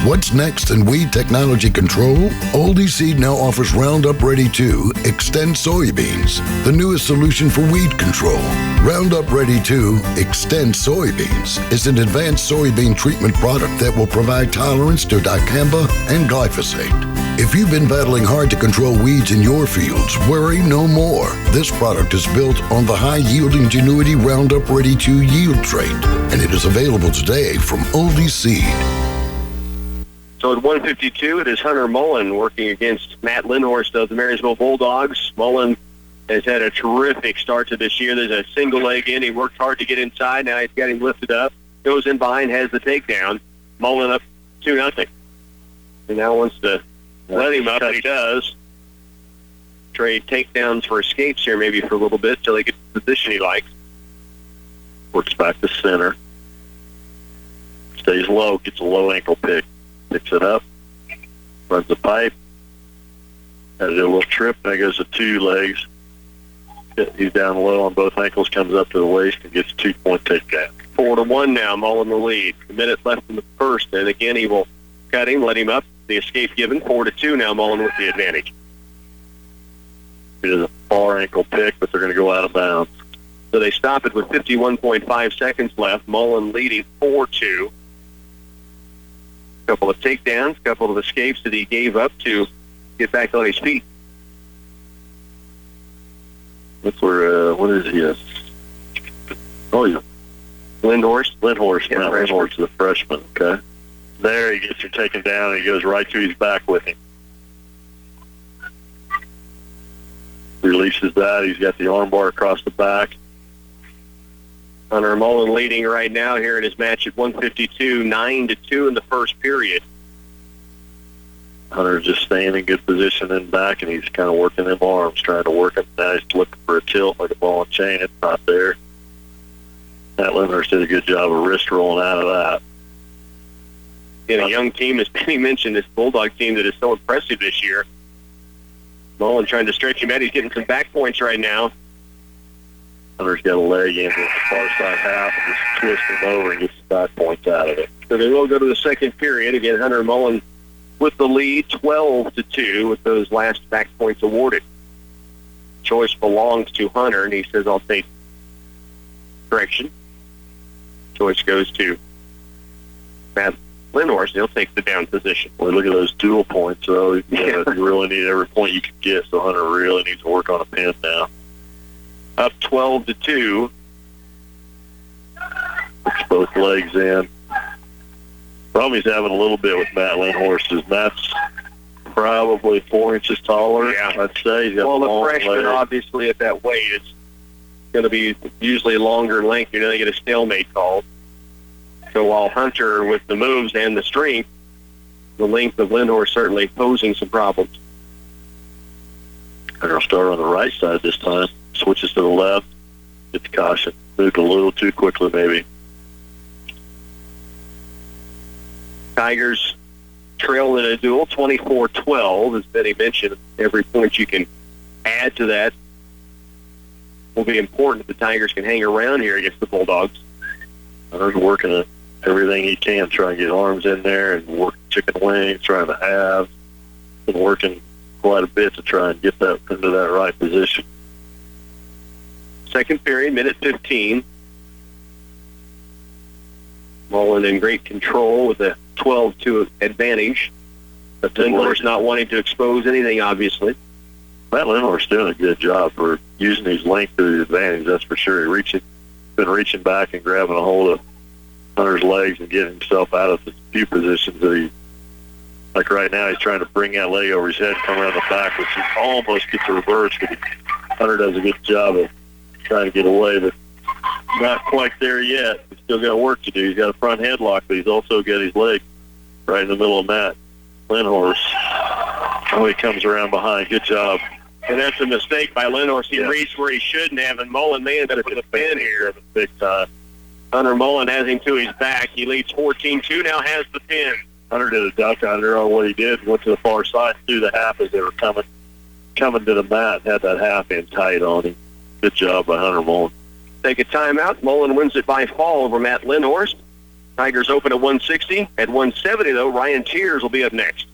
What's next in weed technology control? Oldie Seed now offers Roundup Ready 2 Extend soybeans, the newest solution for weed control. Roundup Ready 2 Extend Soybeans is an advanced soybean treatment product that will provide tolerance to dicamba and glyphosate. If you've been battling hard to control weeds in your fields, worry no more. This product is built on the high-yield Ingenuity Roundup Ready 2 yield trait, and it is available today from Oldie Seed. So at 152, it is Hunter Mullen working against Matt Lindhorst of the Marysville Bulldogs. Mullen has had a terrific start to this year. There's a single leg in. He worked hard to get inside. Now he's got him lifted up. Goes in behind, has the takedown. Mullen up 2-0. He now wants to let him up, and he does. Trade takedowns for escapes here maybe for a little bit until he gets the position he likes. Works back to center. Stays low, gets a low ankle pick. Picks it up. Runs the pipe. Had to do a little trip. There goes the 2 legs. He's down low on both ankles, comes up to the waist, and gets a 2-point takedown. 4-1 now, Mullen the lead. A minute left in the first, and again he will cut him, let him up. The escape given. 4-2 now, Mullen with the advantage. It is a far ankle pick, but they're going to go out of bounds. So they stop it with 51.5 seconds left. Mullen leading 4-2. A couple of takedowns, a couple of escapes that he gave up to get back on his feet. That's where, what is he? Oh, yeah. Lindhorst. Yeah, Lindhorst, the freshman, okay. There, he gets her taken down, and he goes right to his back with him. Releases that. He's got the arm bar across the back. Hunter Mullen leading right now here in his match at 152, 9-2 in the first period. Hunter's just staying in good position in back, and he's kind of working them arms, trying to work them. Now he's looking for a tilt like a ball and chain. It's not there. Matt Lindhorst did a good job of wrist rolling out of that. In a young team, as Benny mentioned, this Bulldog team that is so impressive this year. Mullen trying to stretch him out. He's getting some back points right now. Hunter's got a leg in the far side half and just twists him over and gets the back points out of it. So they will go to the second period. Again, Hunter Mullen with the lead, 12-2, with those last back points awarded. Choice belongs to Hunter, and he says, I'll take correction. Choice goes to Matt Lindhorst, and he'll take the down position. Well, look at those dual points, though. You really need every point you can get, so Hunter really needs to work on a pin now. Up 12-2. Puts both legs in. Problem he's having a little bit with Matt Lindhorst is Matt's probably 4 inches taller, I'd say. He's got the freshman, legs. obviously, at that weight, it's going to be usually longer in length. You're going to get a stalemate called. So while Hunter, with the moves and the strength, the length of Lindhorst certainly posing some problems. Hunter will start on the right side this time. Switches to the left. Gets caution. Moved a little too quickly, maybe. Tigers trail in a duel, 24-12. As Benny mentioned, every point you can add to that will be important if the Tigers can hang around here against the Bulldogs. Hunter's working everything he can, trying to get arms in there and work chicken wings, trying to have. Been working quite a bit to try and get that into that right position. Second period, minute 15. Mullen in great control with a 12-2 advantage. But Lindhorst not wanting to expose anything, obviously. Matt Lindhorst's doing a good job for using his length to his advantage, that's for sure. He's been reaching back and grabbing a hold of Hunter's legs and getting himself out of the few positions that he, like right now, he's trying to bring that leg over his head, come around the back, which he almost gets a reverse, but Hunter does a good job of trying to get away, but not quite there yet. He's still got work to do. He's got a front headlock, but he's also got his leg right in the middle of Matt Lindhorst. Oh, he comes around behind. Good job. And that's a mistake by Lindhorst. He reached where he shouldn't have, and Mullen may end up with a pin here. Big time. Hunter Mullen has him to his back. He leads 14-2, now has the pin. Hunter did a duck under on what he did. Went to the far side through the half as they were coming to the mat. Had that half in tight on him. Good job by Hunter Mullen. Take a timeout. Mullen wins it by fall over Matt Lindhorst. Tigers open at 160. At 170, though, Ryan Tears will be up next.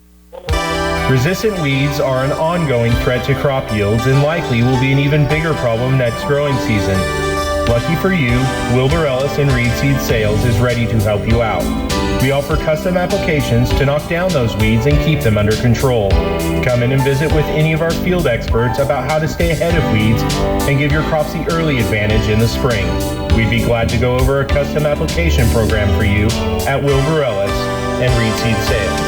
Resistant weeds are an ongoing threat to crop yields and likely will be an even bigger problem next growing season. Lucky for you, Wilbur Ellis and Reed Seed Sales is ready to help you out. We offer custom applications to knock down those weeds and keep them under control. Come in and visit with any of our field experts about how to stay ahead of weeds and give your crops the early advantage in the spring. We'd be glad to go over a custom application program for you at Wilbur Ellis and Reed Seed Sales.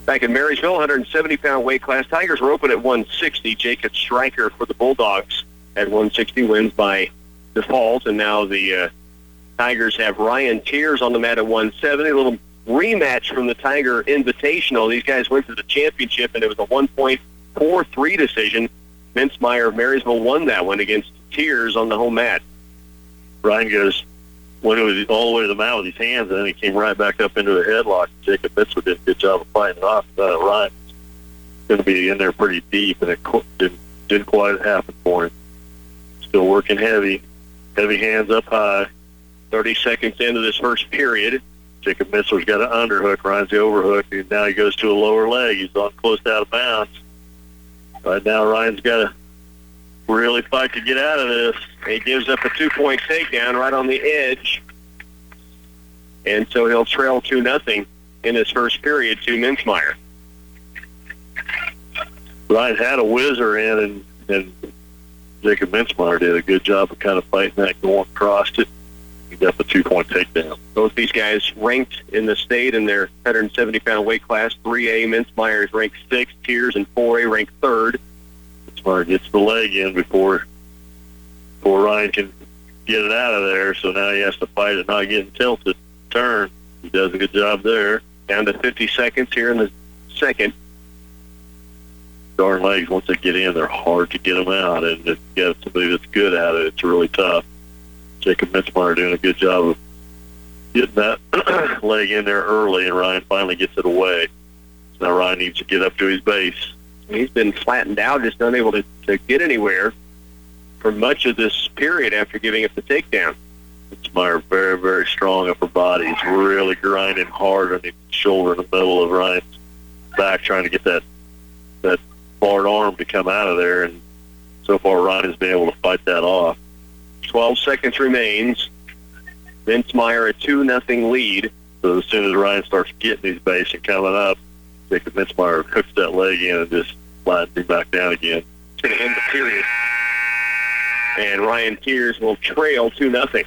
Back in Marysville, 170-pound weight class. Tigers were open at 160. Jacob Stryker for the Bulldogs at 160 wins by default, and now the Tigers have Ryan Tears on the mat at 170. A little rematch from the Tiger Invitational. These guys went to the championship, and it was a 1.43 decision. Mintzmeyer of Marysville won that one against Tears on the home mat. Ryan went all the way to the mat with his hands, and then he came right back up into the headlock. Jacob Mitchell did a good job of fighting it off. Ryan was going to be in there pretty deep, and it didn't quite happen for him. Still working heavy hands up high. 30 seconds into this first period. Jacob Mitchell's got an underhook. Ryan's the overhook, and now he goes to a lower leg. He's on close to out of bounds. Right now, Ryan's got to really fight to get out of this. He gives up a 2-point takedown right on the edge. And so he'll trail 2-0 in his first period to Mintzmeyer. Ryan had a whizzer in, and Jacob Mintzmeyer did a good job of kind of fighting that, going across it. He got the 2-point takedown. Both these guys ranked in the state in their 170-pound weight class. 3A, Mintzmeyer is ranked 6th. Tears in 4A ranked 3rd. Mintzmeyer gets the leg in before Ryan can get it out of there, so now he has to fight it, not getting tilted. Turn. He does a good job there. Down to 50 seconds here in the second. Darn legs, once they get in, they're hard to get them out, and if you got somebody that's good at it, it's really tough. Jacob Mintzmeyer doing a good job of getting that leg in there early, and Ryan finally gets it away. So now Ryan needs to get up to his base. He's been flattened out, just unable to get anywhere for much of this period after giving up the takedown. Mintzmeyer, very, very strong upper body. He's really grinding hard on the shoulder in the middle of Ryan's back, trying to get that hard arm to come out of there, and so far Ryan has been able to fight that off. 12 seconds remains. Mintzmeyer a 2-0 lead. So as soon as Ryan starts getting his base and coming up, Jacob Mintzmeyer hooks that leg in and just flattens him back down again. It's going to end the period. And Ryan Tears will trail 2-0.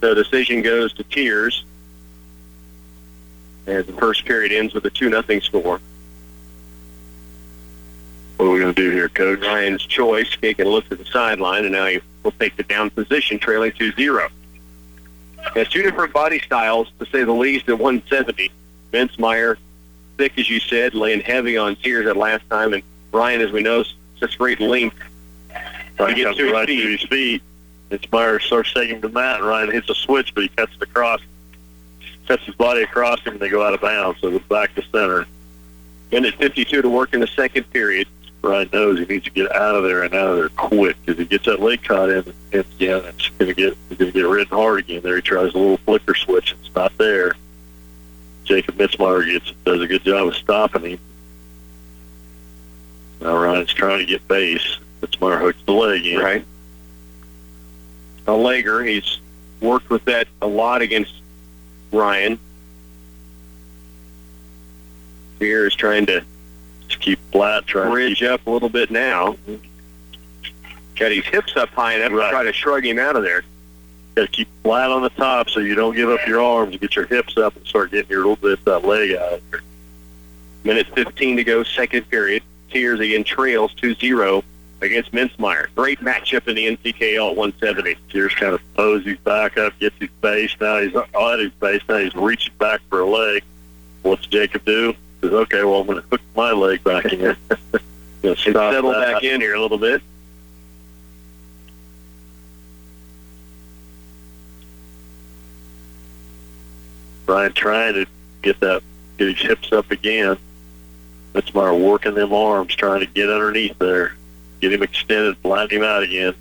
The decision goes to Tears as the first period ends with a 2-0 score. What are we going to do here, Coach? Ryan's choice, taking a look at the sideline, and now he will take the down position, trailing 2-0. Has two different body styles, to say the least, at 170. Mintzmeyer, thick, as you said, laying heavy on Tears that last time, and Ryan, as we know, such great length. Ryan gets to his feet. Mintzmeyer starts taking him to the mat, and Ryan hits a switch, but he cuts his body across him, and they go out of bounds, so it's back to center. Minute 52 to work in the second period. Ryan knows he needs to get out of there and out of there quick, because he gets that leg caught in, and again, it's going to get red hard again. There he tries a little flicker switch. It's not there. Jacob Mintzmeyer does a good job of stopping him. Now Ryan's trying to get base. Mintzmeyer hooks the leg in. Right. A legger. He's worked with that a lot against Ryan. Here is trying to keep flat, trying bridge to up a little bit now. Got his hips up high enough to try to shrug him out of there. Got to keep flat on the top so you don't give up your arms and get your hips up and start getting your little bit of that leg out of there. Minute 15 to go, second period. Tears again trails 2-0 against Mintzmeyer. Great matchup in the NCKL at 170. Tears kind of throws his back up, gets his base. Now he's on his base. Now he's reaching back for a leg. What's Jacob do? Says, okay, well, I'm going to hook my leg back in. Settle back in here a little bit. Ryan trying to get his hips up again. Mintzmeyer working them arms, trying to get underneath there. Get him extended, flatten him out again.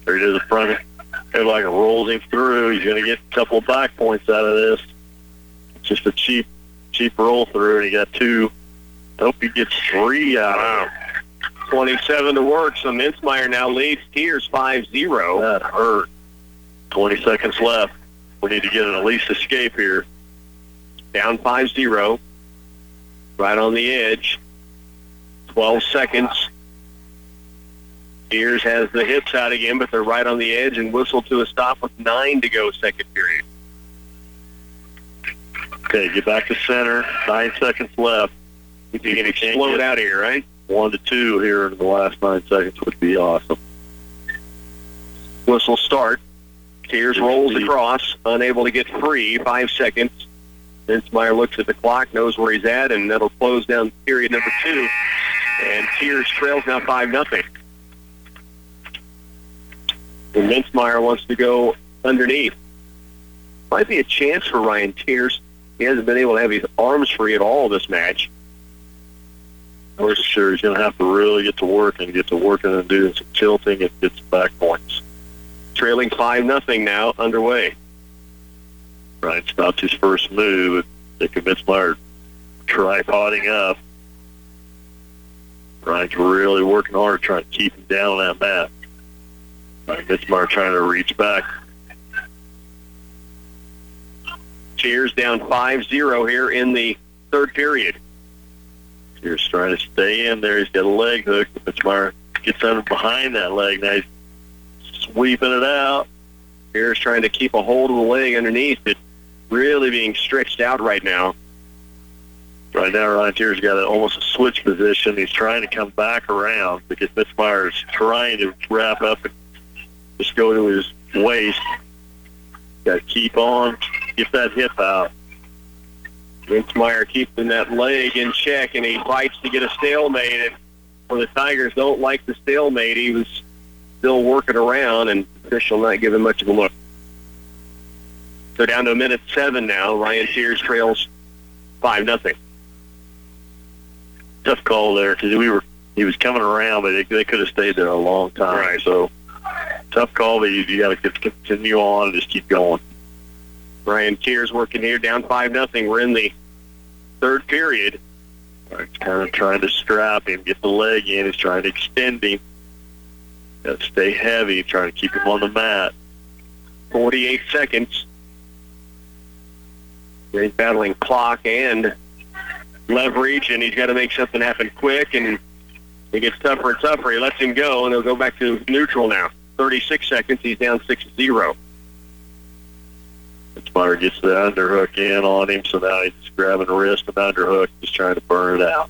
There he does the front. It like rolls him through. He's going to get a couple of back points out of this. It's just a cheap roll through, and he got two. I hope he gets three out of him. 27 to work, so Mintzmeyer now leads Tiers 5-0. That hurt. 20 seconds left. We need to get an at least escape here. Down 5-0. Right on the edge. 12 seconds. Tiers has the hips out again, but they're right on the edge and whistle to a stop with 9 to go second period. Okay, get back to center. 9 seconds left. You can explode out of here, right? 1 to 2 here in the last 9 seconds would be awesome. Whistle start. Tiers rolls across, unable to get free. 5 seconds. Mintzmeyer looks at the clock, knows where he's at, and that'll close down period number 2. And Tiers trails now 5-0. And Mintzmeyer wants to go underneath. Might be a chance for Ryan Tiers. He hasn't been able to have his arms free at all this match. For sure, he's going to have to really get to work and do some tilting and get some back points. Trailing 5-0 now, underway. Ryan stopped his first move. They convinced Meyer tripoding up. Ryan's really working hard trying to keep him down on that mat. Ryan Mitzmeyer trying to reach back. Tiers down 5-0 here in the third period. Tiers trying to stay in there. He's got a leg hook. Mitzmeyer gets under behind that leg. Now he's sweeping it out. Tiers trying to keep a hold of the leg underneath it. Really being stretched out right now. Right now, Ryan Tiers got almost a switch position. He's trying to come back around because Mitzmeyer is trying to wrap up and just go to his waist. Got to keep on, get that hip out. Mintzmeyer keeping that leg in check, and he fights to get a stalemate. And when the Tigers don't like the stalemate, he was still working around, and the official not giving much of a look. So down to a minute 7 now. Ryan Tiers trails 5-0. Tough call there because he was coming around, but they could have stayed there a long time. Right. So tough call, but you got to continue on and just keep going. Ryan Tiers working here, down 5-0. We're in the third period. Right, kind of trying to strap him, get the leg in. He's trying to extend him. Got to stay heavy, trying to keep him on the mat. 48 seconds. He's battling clock and leverage, and he's got to make something happen quick, and it gets tougher and tougher. He lets him go, and he'll go back to neutral now. 36 seconds. He's down 6-0. Mitzmeyer gets the underhook in on him, so now he's just grabbing the wrist and underhook, just trying to burn it out.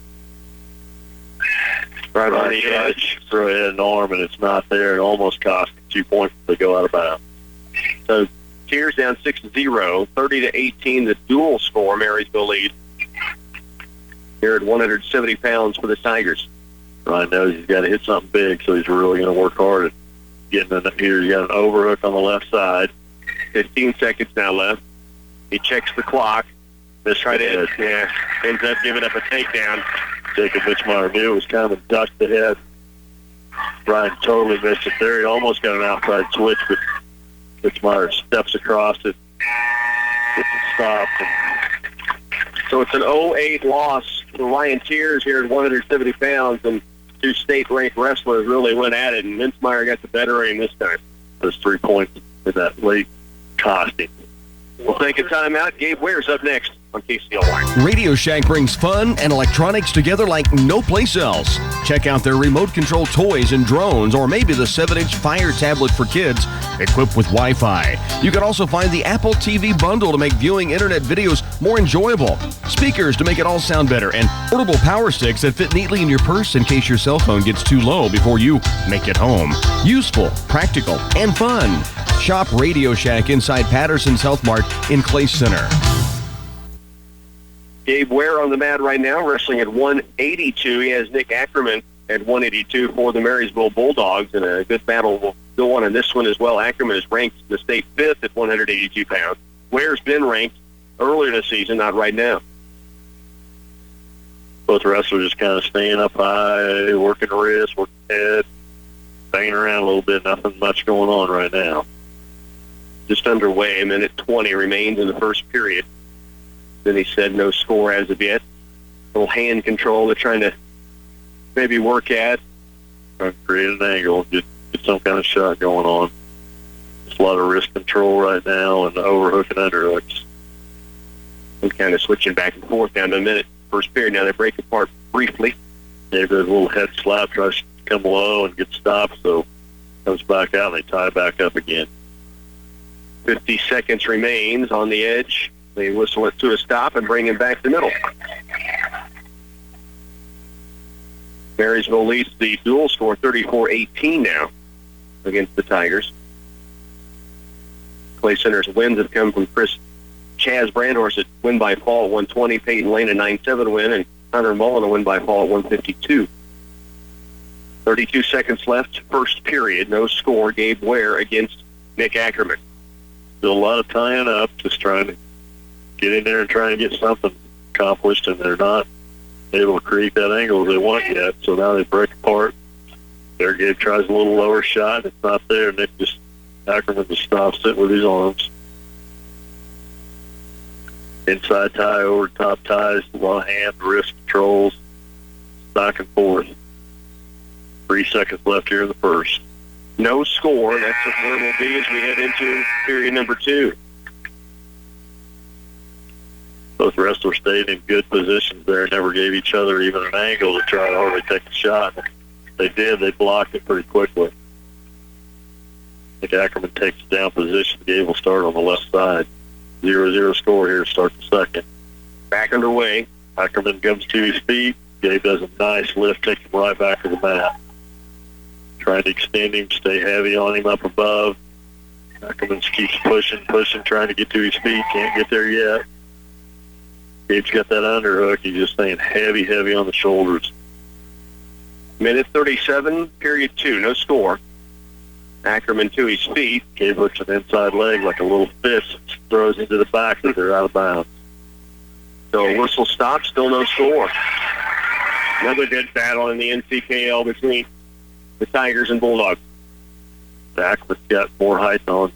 Right on the edge. Throw ahead an arm, and it's not there. It almost cost him 2 points if they go out of bounds. So Tiers down 6-0, 30-18, the dual score. Marysville lead here at 170 pounds for the Tigers. Ryan knows he's got to hit something big, so he's really going to work hard at getting in here. He's got an overhook on the left side. 15 seconds now left. He checks the clock. Ends up giving up a takedown. Jacob Mitzmeyer knew it was kind of ducked the head. Ryan totally missed it there. He almost got an outside switch, but Mitzmeyer steps across it, gets it stopped. So it's an 0-8 loss for Ryan Tiers here at 170 pounds, and two state-ranked wrestlers really went at it, and Mintzmeyer got the better of him this time. Those 3 points in that late costing. We'll take a timeout. Gabe Ware's up next on KCLY. Radio Shack brings fun and electronics together like no place else. Check out their remote control toys and drones, or maybe the 7-inch Fire tablet for kids equipped with Wi-Fi. You can also find the Apple TV bundle to make viewing internet videos more enjoyable, speakers to make it all sound better, and portable power sticks that fit neatly in your purse in case your cell phone gets too low before you make it home. Useful, practical, and fun. Shop Radio Shack inside Patterson's Health Mart in Clay Center. Gabe Ware on the mat right now, wrestling at 182. He has Nick Ackerman at 182 for the Marysville Bulldogs, and a good battle will go on in this one as well. Ackerman is ranked the state 5th at 182 pounds. Ware's been ranked earlier this season, not right now. Both wrestlers just kind of staying up high, working the wrist, working the head, banging around a little bit. Nothing much going on right now. Just underway. A minute 20 remains in the first period. Then he said no score as of yet. A little hand control they're trying to maybe work at. trying to create an angle, get some kind of shot going on. There's a lot of wrist control right now and overhook and underhooks. And kind of switching back and forth down to a minute. First period, now they break apart briefly. Dave does a little head slap, tries to come low and get stopped, so comes back out and they tie back up again. 50 seconds remains on the edge. They whistle it to a stop and bring him back to the middle. Marysville leads the dual score 34-18 now against the Tigers. Clay Center's wins have come from Chaz Brandhorst at win by fall at 120, Peyton Lane a 9-7 win, and Hunter Mullen a win by fall at 152. 32 seconds left, first period, no score. Gabe Ware against Nick Ackerman. Still a lot of tying up, just trying to get in there and try and get something accomplished, and they're not able to create that angle they want yet, so now they break apart. There, Gabe tries a little lower shot. It's not there. Nick Ackerman just stops it with his arms. Inside tie, over top ties, a lot of hand, wrist controls, back and forth. 3 seconds left here in the first. No score. That's where we'll be as we head into period number 2. Both wrestlers stayed in good positions there, never gave each other even an angle to try to hardly take a shot. They did. They blocked it pretty quickly. Nick Ackerman takes down position. Gabe will start on the left side. 0-0 score here to start the second. Back underway. Ackerman comes to his feet. Gabe does a nice lift, takes him right back to the mat. Trying to extend him, stay heavy on him up above. Ackerman keeps pushing, trying to get to his feet. Can't get there yet. Gabe's got that underhook. He's just staying heavy on the shoulders. Minute 37, period 2, no score. Ackerman to his feet. Gabe hooks an inside leg like a little fist, throws into the back that they're out of bounds. So whistle stops, still no score. Another good battle in the NCKL between the Tigers and Bulldogs. Ackerman's got more height on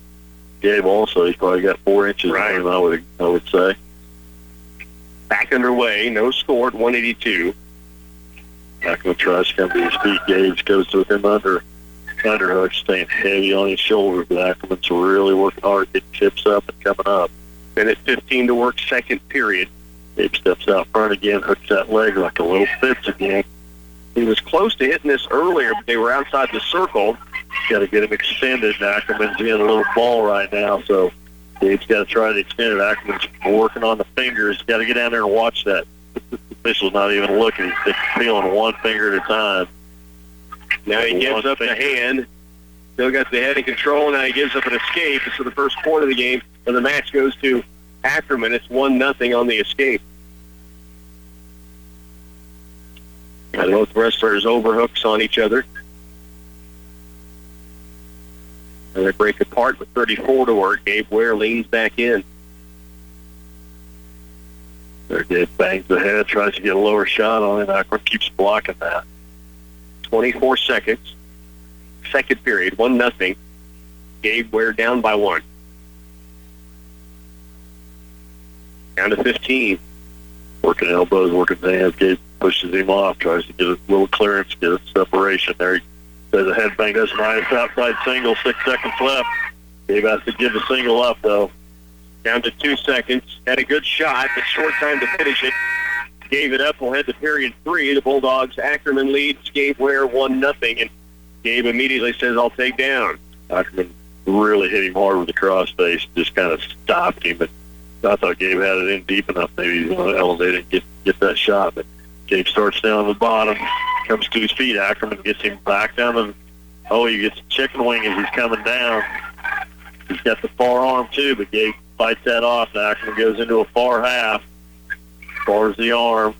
Gabe also. He's probably got 4 inches on him, I would say. Back underway, no score at 182. Ackerman tries to come to his feet. Gabe goes to him underhook, staying heavy on his shoulders, but Ackerman's really working hard, getting chips up and coming up. Minute 15 to work, second period. Gabe steps out front again, hooks that leg like a little fist again. He was close to hitting this earlier, but they were outside the circle. Got to get him extended, and Ackerman's in a little ball right now, so Gabe's got to try to extend it. Ackerman's working on the fingers. Got to get down there and watch that. The official's not even looking. He's feeling one finger at a time. Now he gives up the hand. Still got the head in control. Now he gives up an escape. So the first point of the game, and the match goes to Ackerman. It's 1-0 on the escape. And both wrestlers overhooks on each other. And they break apart with 34 to work. Gabe Ware leans back in. There, Gabe bangs the head, tries to get a lower shot on it. Ackerman keeps blocking that. 24 seconds. Second period, 1-0. Gabe Ware down by 1. Down to 15. Working elbows, working hands. Gabe pushes him off, tries to get a little clearance, get a separation. There he does a headbang, does a nice outside single, 6 seconds left. Gabe has to give the single up, though. Down to 2 seconds. Had a good shot, but short time to finish it. Gave it up. We'll head to period 3. The Bulldogs, Ackerman leads Gabe Ware 1-0, and Gabe immediately says, "I'll take down." Ackerman really hit him hard with the crossface, just kind of stopped him. But I thought Gabe had it in deep enough. Maybe he's going to elevate it and get that shot. But Gabe starts down the bottom, comes to his feet. Ackerman gets him back down the. He gets a chicken wing as he's coming down. He's got the far arm too, but Gabe fights that off. Ackerman goes into a far half. Fars the arm.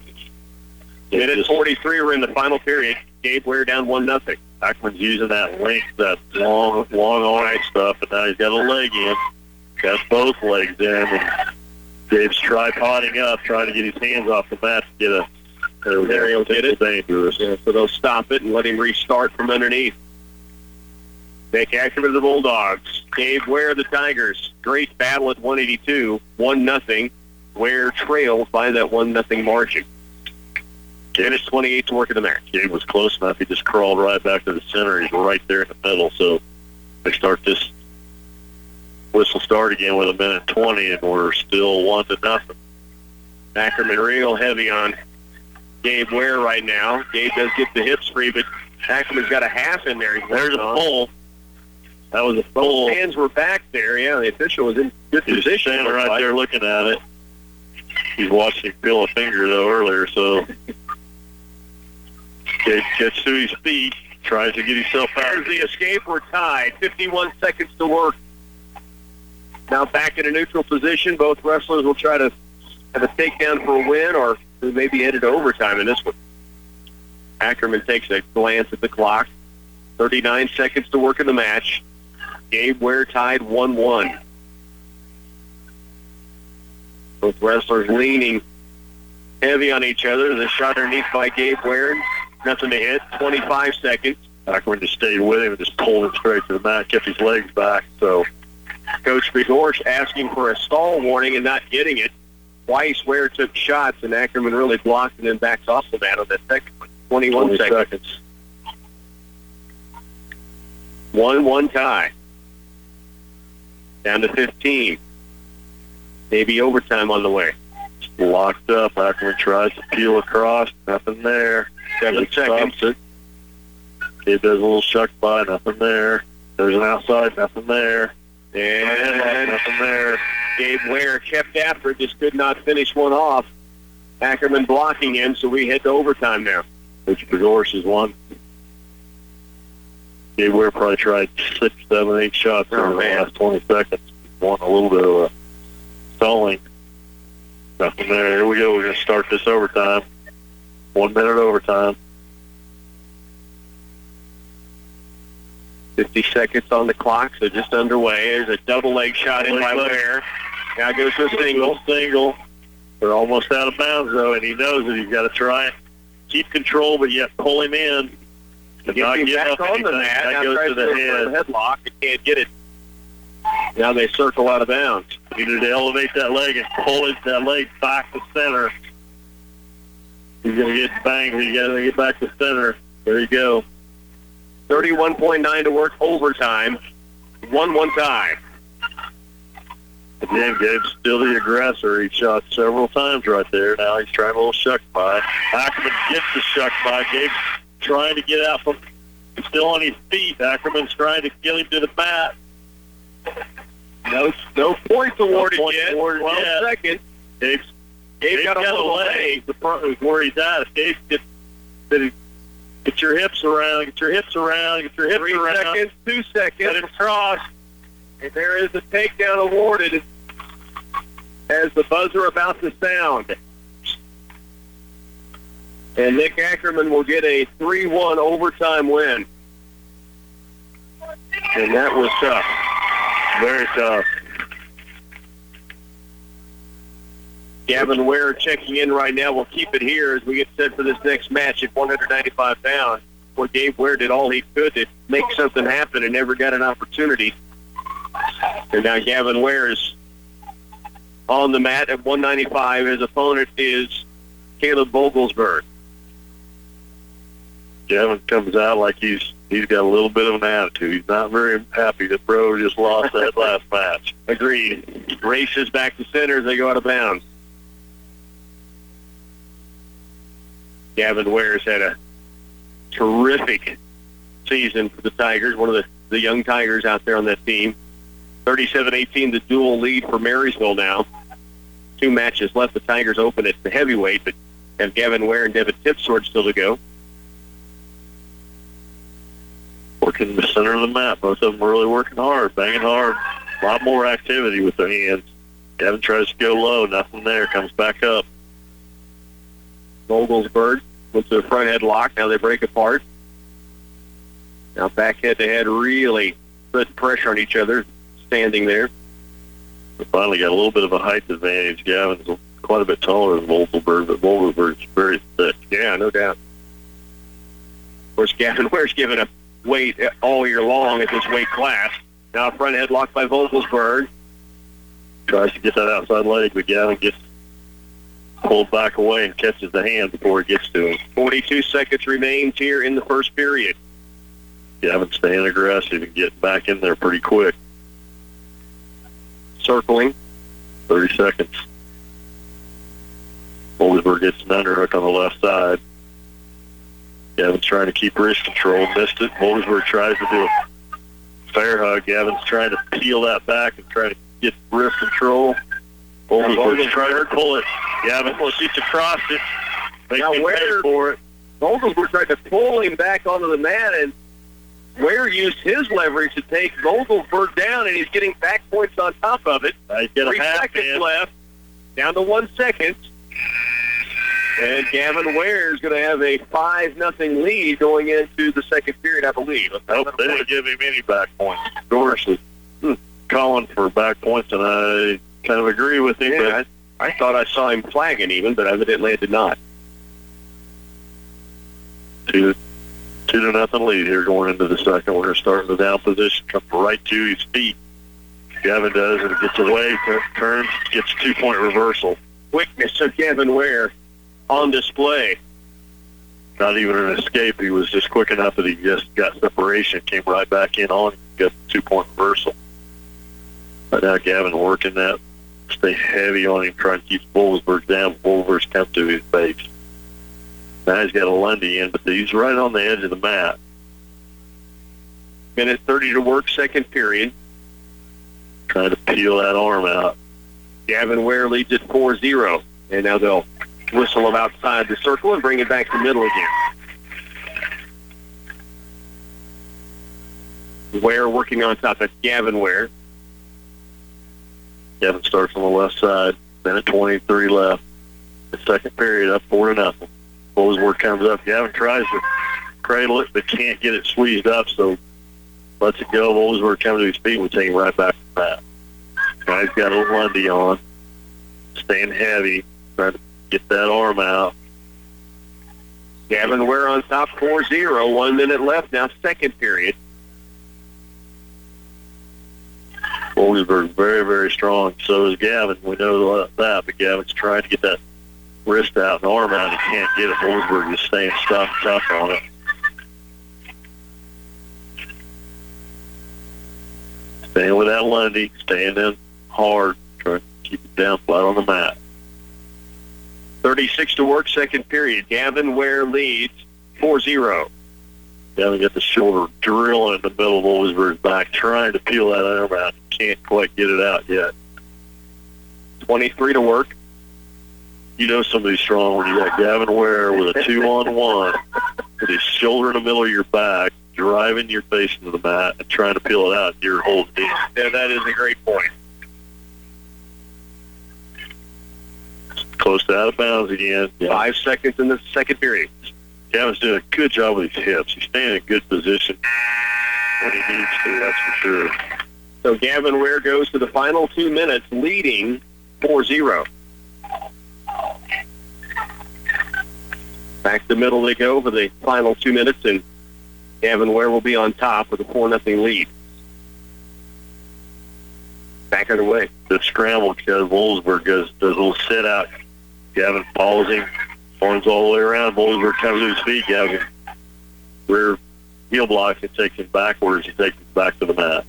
Minute 43, we're in the final period. Gabe Ware down 1-0. Ackerman's using that length, that long arm stuff, and now he's got a leg in. Got both legs in, and Gabe's tripoding up, trying to get his hands off the mat to get a. There he'll get it. Dangerous. Yeah, so they'll stop it and let him restart from underneath. Nick Ackerman of the Bulldogs. Gabe Ware of the Tigers. Great battle at 182. 1-0. Ware trails by that 1-0 margin. Minutes 28 to work in the match. Gabe was close enough. He just crawled right back to the center. He's right there in the middle. So they start this whistle start again with 1:20, and we're still 1-0. Ackerman real heavy on Gabe Ware right now. Gabe does get the hips free, but Ackerman's got a half in there. There's a full. That was a full. Both hands were back there. Yeah, the official was in good position. He's standing right there looking at it. He's watching him feel a finger, though, earlier, so Gabe gets to his feet, tries to get himself out. There's the escape. We're tied. 51 seconds to work. Now back in a neutral position. Both wrestlers will try to have a takedown for a win, or maybe headed to overtime in this one. Ackerman takes a glance at the clock. 39 seconds to work in the match. Gabe Ware tied 1-1. Both wrestlers leaning heavy on each other. The shot underneath by Gabe Ware. Nothing to hit. 25 seconds. Ackerman just stayed with him and just pulled him straight to the mat, kept his legs back. So Coach Bigorsh asking for a stall warning and not getting it. Twice Ware took shots, and Ackerman really blocked and then backs off the mat on that second one. 21 seconds. 1-1 tie. Down to 15. Maybe overtime on the way. Locked up. Ackerman tries to peel across. Nothing there. 7 seconds. He does a little shuck by. Nothing there. There's an outside. Nothing there. And nothing there. Gabe Ware kept after it. Just could not finish one off. Ackerman blocking him, so we head to overtime now. Coach Bigorsh is one. Gabe Ware probably tried 6, 7, 8 shots over the last 20 seconds. Won a little bit of stalling. Nothing there. Here we go. We're going to start this overtime. 1 minute overtime. 50 seconds on the clock, so just underway. There's a double leg shot in by Ware. Now goes to a single. They're almost out of bounds, though, and he knows that he's got to try keep control, but yet pull him in. Gets him back on the mat. Now goes tries to the head. Headlock. He can't get it. Now they circle out of bounds. Needed to elevate that leg and pull that leg back to center. He's going to get banged. He's got to get back to center. There you go. 31.9 to work overtime. 1-1 tie. Again, Gabe's still the aggressor. He shot several times right there. Now he's trying a little shuck by. Ackerman gets the shuck by. Gabe's trying to get out from, he's still on his feet. Ackerman's trying to get him to the mat. No points awarded yet. 12 seconds. Gabe got a leg. The front is where he's at. If Gabe get your hips around, get your hips around. 3 seconds, 2 seconds. Let him cross. And there is a takedown awarded as the buzzer about to sound. And Nick Ackerman will get a 3-1 overtime win. And that was tough. Very tough. Gavin Ware checking in right now. We'll keep it here as we get set for this next match at 195 pounds. Where Gabe Ware did all he could to make something happen and never got an opportunity. And now Gavin Ware is on the mat at 195. His opponent is Caleb Vogelsberg. Gavin comes out like he's got a little bit of an attitude. He's not very happy that Bro just lost that last match. Agreed. He races back to center as they go out of bounds. Gavin Ware's had a terrific season for the Tigers, one of the young Tigers out there on that team. 37-18, the dual lead for Marysville now. 2 matches left. The Tigers open at the heavyweight, but have Gavin Ware and Devin Tipsword still to go. Working in the center of the mat. Both of them are really working hard, banging hard. A lot more activity with their hands. Gavin tries to go low. Nothing there. Comes back up. Vogelsberg went to the front head lock. Now they break apart. Now back head-to-head, really put pressure on each other, standing there. We finally got a little bit of a height advantage. Gavin's quite a bit taller than Vogelsberg, but Vogelsberg's very thick. Yeah, no doubt. Of course, Gavin Ware's given up weight all year long at this weight class. Now front headlock by Vogelsberg. Tries to get that outside leg, but Gavin gets pulled back away and catches the hand before it gets to him. 42 seconds remains here in the first period. Gavin staying aggressive and getting back in there pretty quick. Circling. 30 seconds. Oldsburg gets an underhook on the left side. Gavin's trying to keep wrist control. Missed it. Oldsburg tries to do a fair hug. Gavin's trying to peel that back and try to get wrist control. Oldsburg's trying to pull it. Gavin shoots across it. Now Ware for it. Oldsburg tried to pull him back onto the mat, and Ware used his leverage to take Vogelberg down, and he's getting back points on top of it. He's got 3 seconds left. Down to 1 second. And Gavin Ware is going to have a 5-0 lead going into the second period, I believe. Nope, they didn't give him any back points. Dorsey calling for back points, and I kind of agree with him. Yeah, I thought I saw him flagging even, but evidently it did not. 2-0 lead here going into the second. We're going to start in the down position, comes right to his feet. Gavin does, and gets away, turns, gets 2-point reversal. Quickness of Gavin Ware on display. Not even an escape. He was just quick enough that he just got separation, came right back in on, got the 2-point reversal. But now Gavin working that, stay heavy on him, trying to keep Wolfsburg down. Wolfsburg come to his base. Now he's got a Lundy in, but he's right on the edge of the mat. Minute 30 to work, second period. Trying to peel that arm out. Gavin Ware leads at 4-0. And now they'll whistle him outside the circle and bring it back to middle again. Ware working on top. That's Gavin Ware. Gavin starts on the left side. Minute 23 left. The second period up 4-0. Wolfsburg comes up. Gavin tries to cradle it, but can't get it squeezed up, so lets it go. Wolfsburg comes to his feet. We take him right back to that. Now he's got a Lundy on. Staying heavy. Trying to get that arm out. Gavin Ware on top, 4-0. 1 minute left now, second period. Wolfsburg very, very strong. So is Gavin. We know that, but Gavin's trying to get that wrist out and arm out. He can't get it. Wolfsburg is staying tough on it. Staying with that Lundy, staying in hard, trying to keep it down flat on the mat. 36 to work, second period. Gavin Ware leads 4-0. Gavin got the shoulder drilling in the middle of Wolfsburg's back, trying to peel that arm out. Can't quite get it out yet. 23 to work. You know somebody's strong when you got Gavin Ware with a 2-on-1 with his shoulder in the middle of your back, driving your face into the mat and trying to peel it out. You're holding it. Yeah, that is a great point. Close to out of bounds again. 5 seconds in the second period. Gavin's doing a good job with his hips. He's staying in a good position when he needs to, that's for sure. So Gavin Ware goes to the final 2 minutes, leading 4-0. Back to middle they go for the final 2 minutes, and Gavin Ware will be on top with a 4-0 lead. Back underway. The scramble because Wolfsburg does a little sit out. Gavin follows him, horns all the way around. Wolfsburg comes to his feet. Gavin rear heel blocks and takes him backwards. He takes him back to the mat.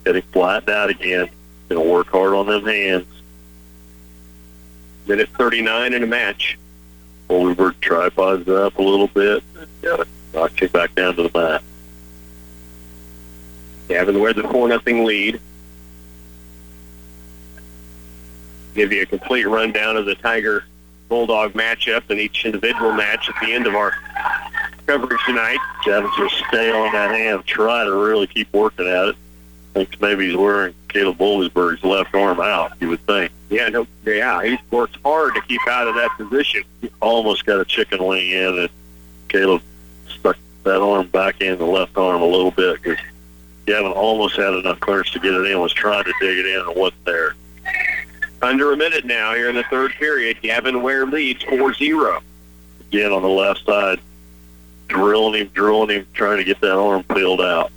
Getting flattened out again. Going to work hard on them hands. Minute 39 in a match. Wolfsburg tripods up a little bit. Knocks him back down to the mat. Gavin Ware the 4-0 lead. Give you a complete rundown of the Tiger Bulldog matchup and each individual match at the end of our coverage tonight. Gavin's just stay on that hand, try to really keep working at it. Thinks maybe he's wearing Caleb Wolfsburg's left arm out, you would think. Yeah, he works hard to keep out of that position. He almost got a chicken wing in, and Caleb stuck that arm back in the left arm a little bit because Gavin almost had enough clearance to get it in, was trying to dig it in and wasn't there. Under a minute now here in the third period. Gavin Ware leads 4-0. Again on the left side, drilling him, trying to get that arm peeled out.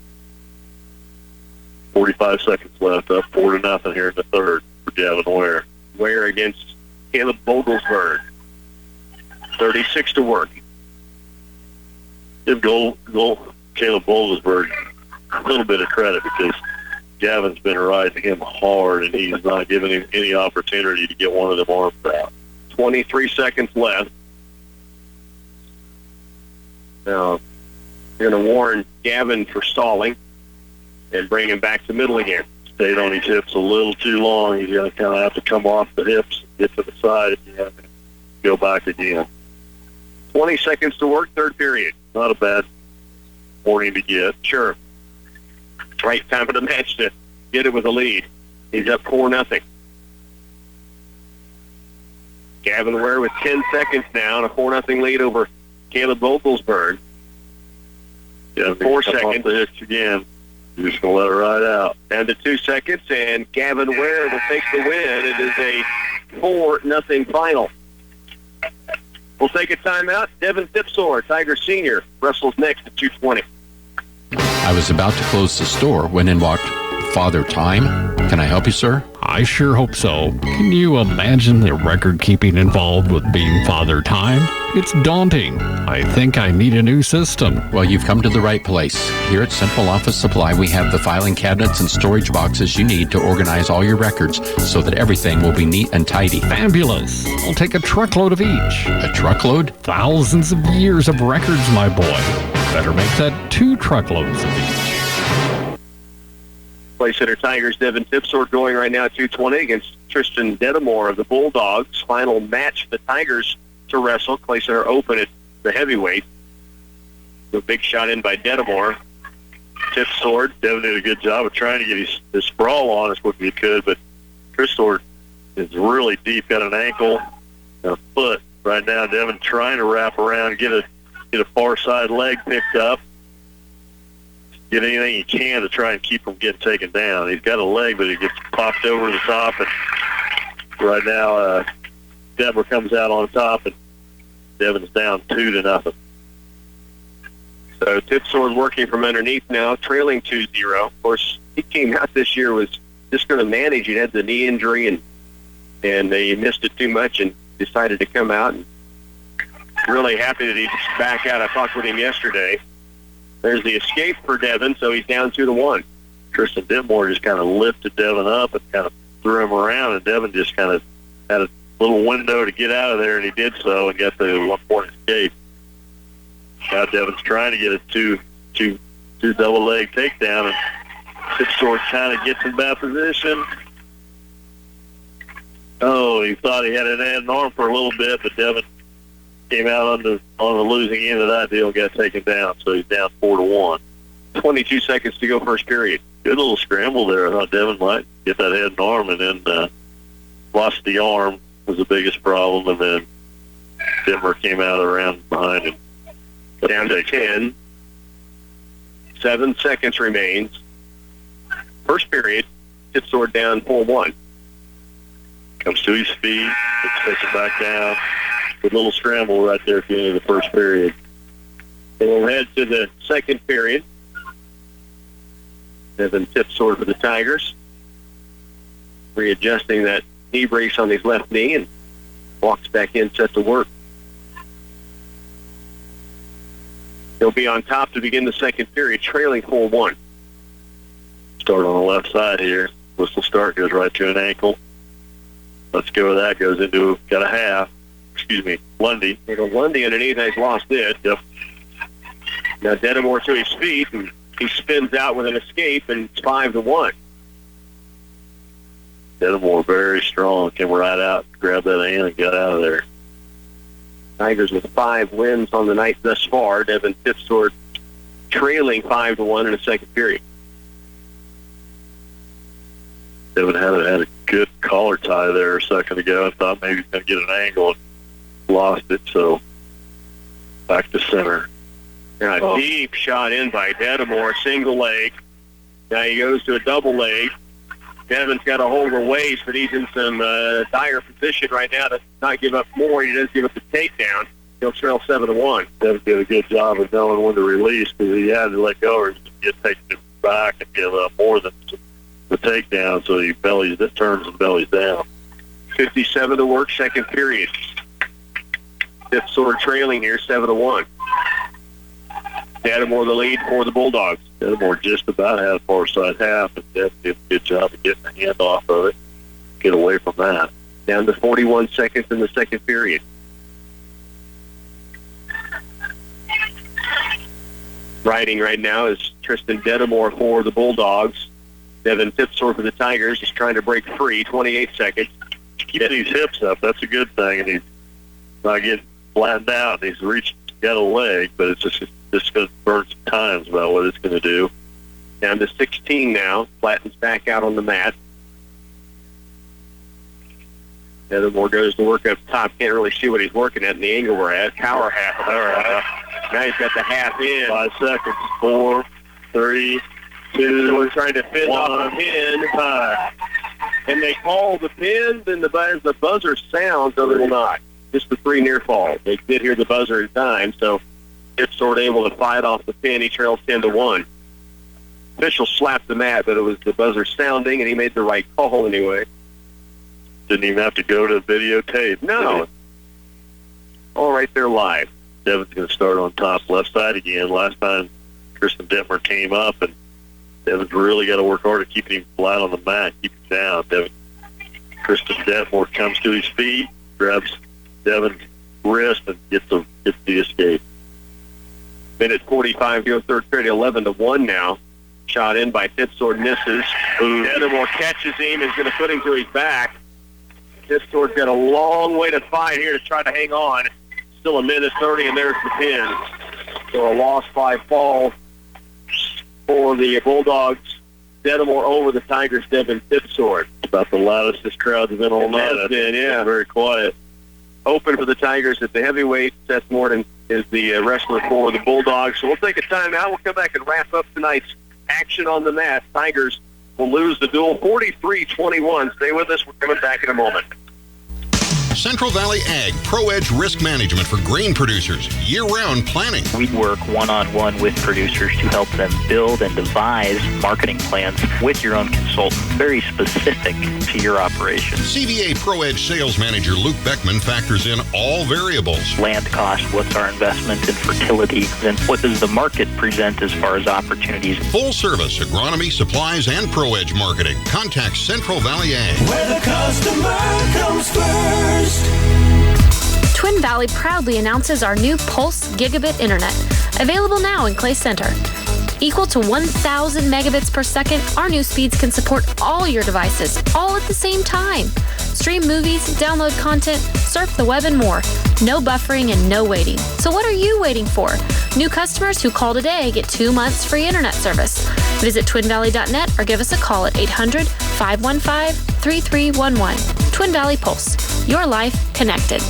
45 seconds left, up 4-0 here in the third for Gavin Ware. Ware against Caleb Vogelsberg. 36 to work. Give Caleb Vogelsberg a little bit of credit because Gavin's been riding him hard, and he's not giving him any opportunity to get one of them arms out. 23 seconds left. Now, you're going to warn Gavin for stalling and bring him back to middle again. Stayed on his hips a little too long. He's going to kind of have to come off the hips and get to the side again and go back again. 20 seconds to work, third period. Not a bad warning to get. Sure. Right time for the match to get it with a lead. He's up 4-0. Gavin Ware with 10 seconds now and a 4-0 lead over Caleb Vogelsberg. Yeah, 4 seconds. Off the hitch again. You're just going to let it ride out. Down to 2 seconds, and Gavin Ware will take the win. It is a 4-0 final. We'll take a timeout. Devin Tipsor, Tiger Sr., wrestles next at 2:20. I was about to close the store when in walked Father Time. Can I help you, sir? I sure hope so. Can you imagine the record keeping involved with being Father Time? It's daunting. I think I need a new system. Well, you've come to the right place. Here at Central Office Supply, we have the filing cabinets and storage boxes you need to organize all your records so that everything will be neat and tidy. Fabulous. I'll take a truckload of each. A truckload? Thousands of years of records, my boy. Better make that 2 truckloads of each. Place hitter Tigers Devin Tipsor going right now at 2:20 against Tristan Dedamore of the Bulldogs. Final match for the Tigers to wrestle. Place hitter open at the heavyweight. A big shot in by Dedamore. Tipsor. Devin did a good job of trying to get his sprawl on as quickly as he could, but Tristan is really deep, got an ankle and a foot. Right now, Devin trying to wrap around, get a far side leg picked up. Get anything he can to try and keep him getting taken down. He's got a leg, but he gets popped over the top. And right now, Deborah comes out on top, and Devin's down 2-0. So Tipsor working from underneath now, trailing 2-0. Of course, he came out this year, was just going to manage. He had the knee injury, and he missed it too much and decided to come out. And really happy that he's back out. I talked with him yesterday. There's the escape for Devin, so he's down 2-1. Tristan Ditmore just kind of lifted Devin up and kind of threw him around, and Devin just kind of had a little window to get out of there, and he did so and got the 1-point escape. Now Devin's trying to get a two double leg takedown, and Tipsor kind of gets in bad position. Oh, he thought he had an arm for a little bit, but Devin came out on the losing end of that deal and got taken down, so he's down 4-1. 22 seconds to go first period. Good little scramble there. I thought Devin might get that head and arm, and then lost the arm was the biggest problem, and then Denver came out around behind him. Down to 10. 7 seconds remains. First period, Tipsor down 4-1. Comes to his feet, takes it back down. Good little scramble right there at the end of the first period. And we'll head to the second period. Devin Tipsor for the Tigers. Readjusting that knee brace on his left knee and walks back in, set to work. He'll be on top to begin the second period, trailing 4-1. Start on the left side here. Whistle start goes right to an ankle. Let's go with that. Goes into, got a half. Lundy. Lundy underneath, he's lost it. Yep. Now Dedamore to his feet, and he spins out with an escape, and it's 5-1. Dedamore very strong, came right out, grabbed that hand, and got out of there. Tigers with 5 wins on the night thus far. Devin Tipsor trailing 5-1 in the second period. Devin had a good collar tie there a second ago. I thought maybe he was going to get an angle and lost it, so back to center. Now a deep shot in by Dedamore, single leg. Now he goes to a double leg. Devin's got a hold of the waist, but he's in some dire position right now to not give up more. He does give up the takedown. He'll trail 7-1. Devin did a good job of knowing when to release because he had to let go or he get taken back and give up more than the takedown, so he turns and bellies down. 57 to work, second period. Fifth Sword trailing here, 7-1. Dattamore the lead for the Bulldogs. Dattamore just about had a far side half, and Deb did a good job of getting the hand off of it. Get away from that. Down to 41 seconds in the second period. Riding right now is Tristan Dattamore for the Bulldogs. Devin Tipsor for the Tigers is trying to break free, 28 seconds. Keep these hips up, that's a good thing, and he's not getting flattened out. He's got a leg, but it's just going to burn some times about what it's going to do. Down to 16 now. Flattens back out on the mat. Dattamore goes to work up top. Can't really see what he's working at in the angle we're at. Power half. All right. Now he's got the half in. 5 seconds. 4, 3, 2. So we're trying to fit on the pin. And they call the pin, then the buzzer sounds, but it will not. Just the 3 near falls. They did hear the buzzer at time, so it's sort of able to fight off the pin. He trails 10-1. Official slapped the mat, but it was the buzzer sounding, and he made the right call anyway. Didn't even have to go to the videotape. No. All right there live. Devin's going to start on top left side again. Last time Tristan Detmer came up, and Devin's really got to work hard at keeping him flat on the mat, keep him down. Tristan Detmer comes to his feet, grabs Devin's wrist, and gets the escape. Minute 45 here, third period, 11-1 now. Shot in by Tipsword, misses. Dattamore catches him, is going to put him to his back. Tipsword's got a long way to fight here to try to hang on. Still a minute 30, and there's the pin. So a loss by fall for the Bulldogs. Dattamore over the Tigers, Devin Tipsword. About the loudest this crowd's been all night. It has been, yeah. Very quiet. Open for the Tigers at the heavyweight. Seth Morton is the wrestler for the Bulldogs. So we'll take a timeout. We'll come back and wrap up tonight's action on the mat. Tigers will lose the duel 43-21. Stay with us. We're coming back in a moment. Central Valley Ag Pro Edge Risk Management for grain producers. Year-round planning. We work one-on-one with producers to help them build and devise marketing plans with your own consultant, very specific to your operation. CVA Pro Edge Sales Manager Luke Beckman factors in all variables. Land cost, what's our investment in fertility, then what does the market present as far as opportunities. Full service agronomy, supplies, and Pro Edge marketing. Contact Central Valley Ag. Where the customer comes first. Twin Valley proudly announces our new Pulse Gigabit Internet, available now in Clay Center. Equal to 1,000 megabits per second, our new speeds can support all your devices, all at the same time. Stream movies, download content, surf the web, and more. No buffering and no waiting. So what are you waiting for? New customers who call today get 2 months free internet service. Visit twinvalley.net or give us a call at 800-515-3311. Twin Valley Pulse. Your life connected.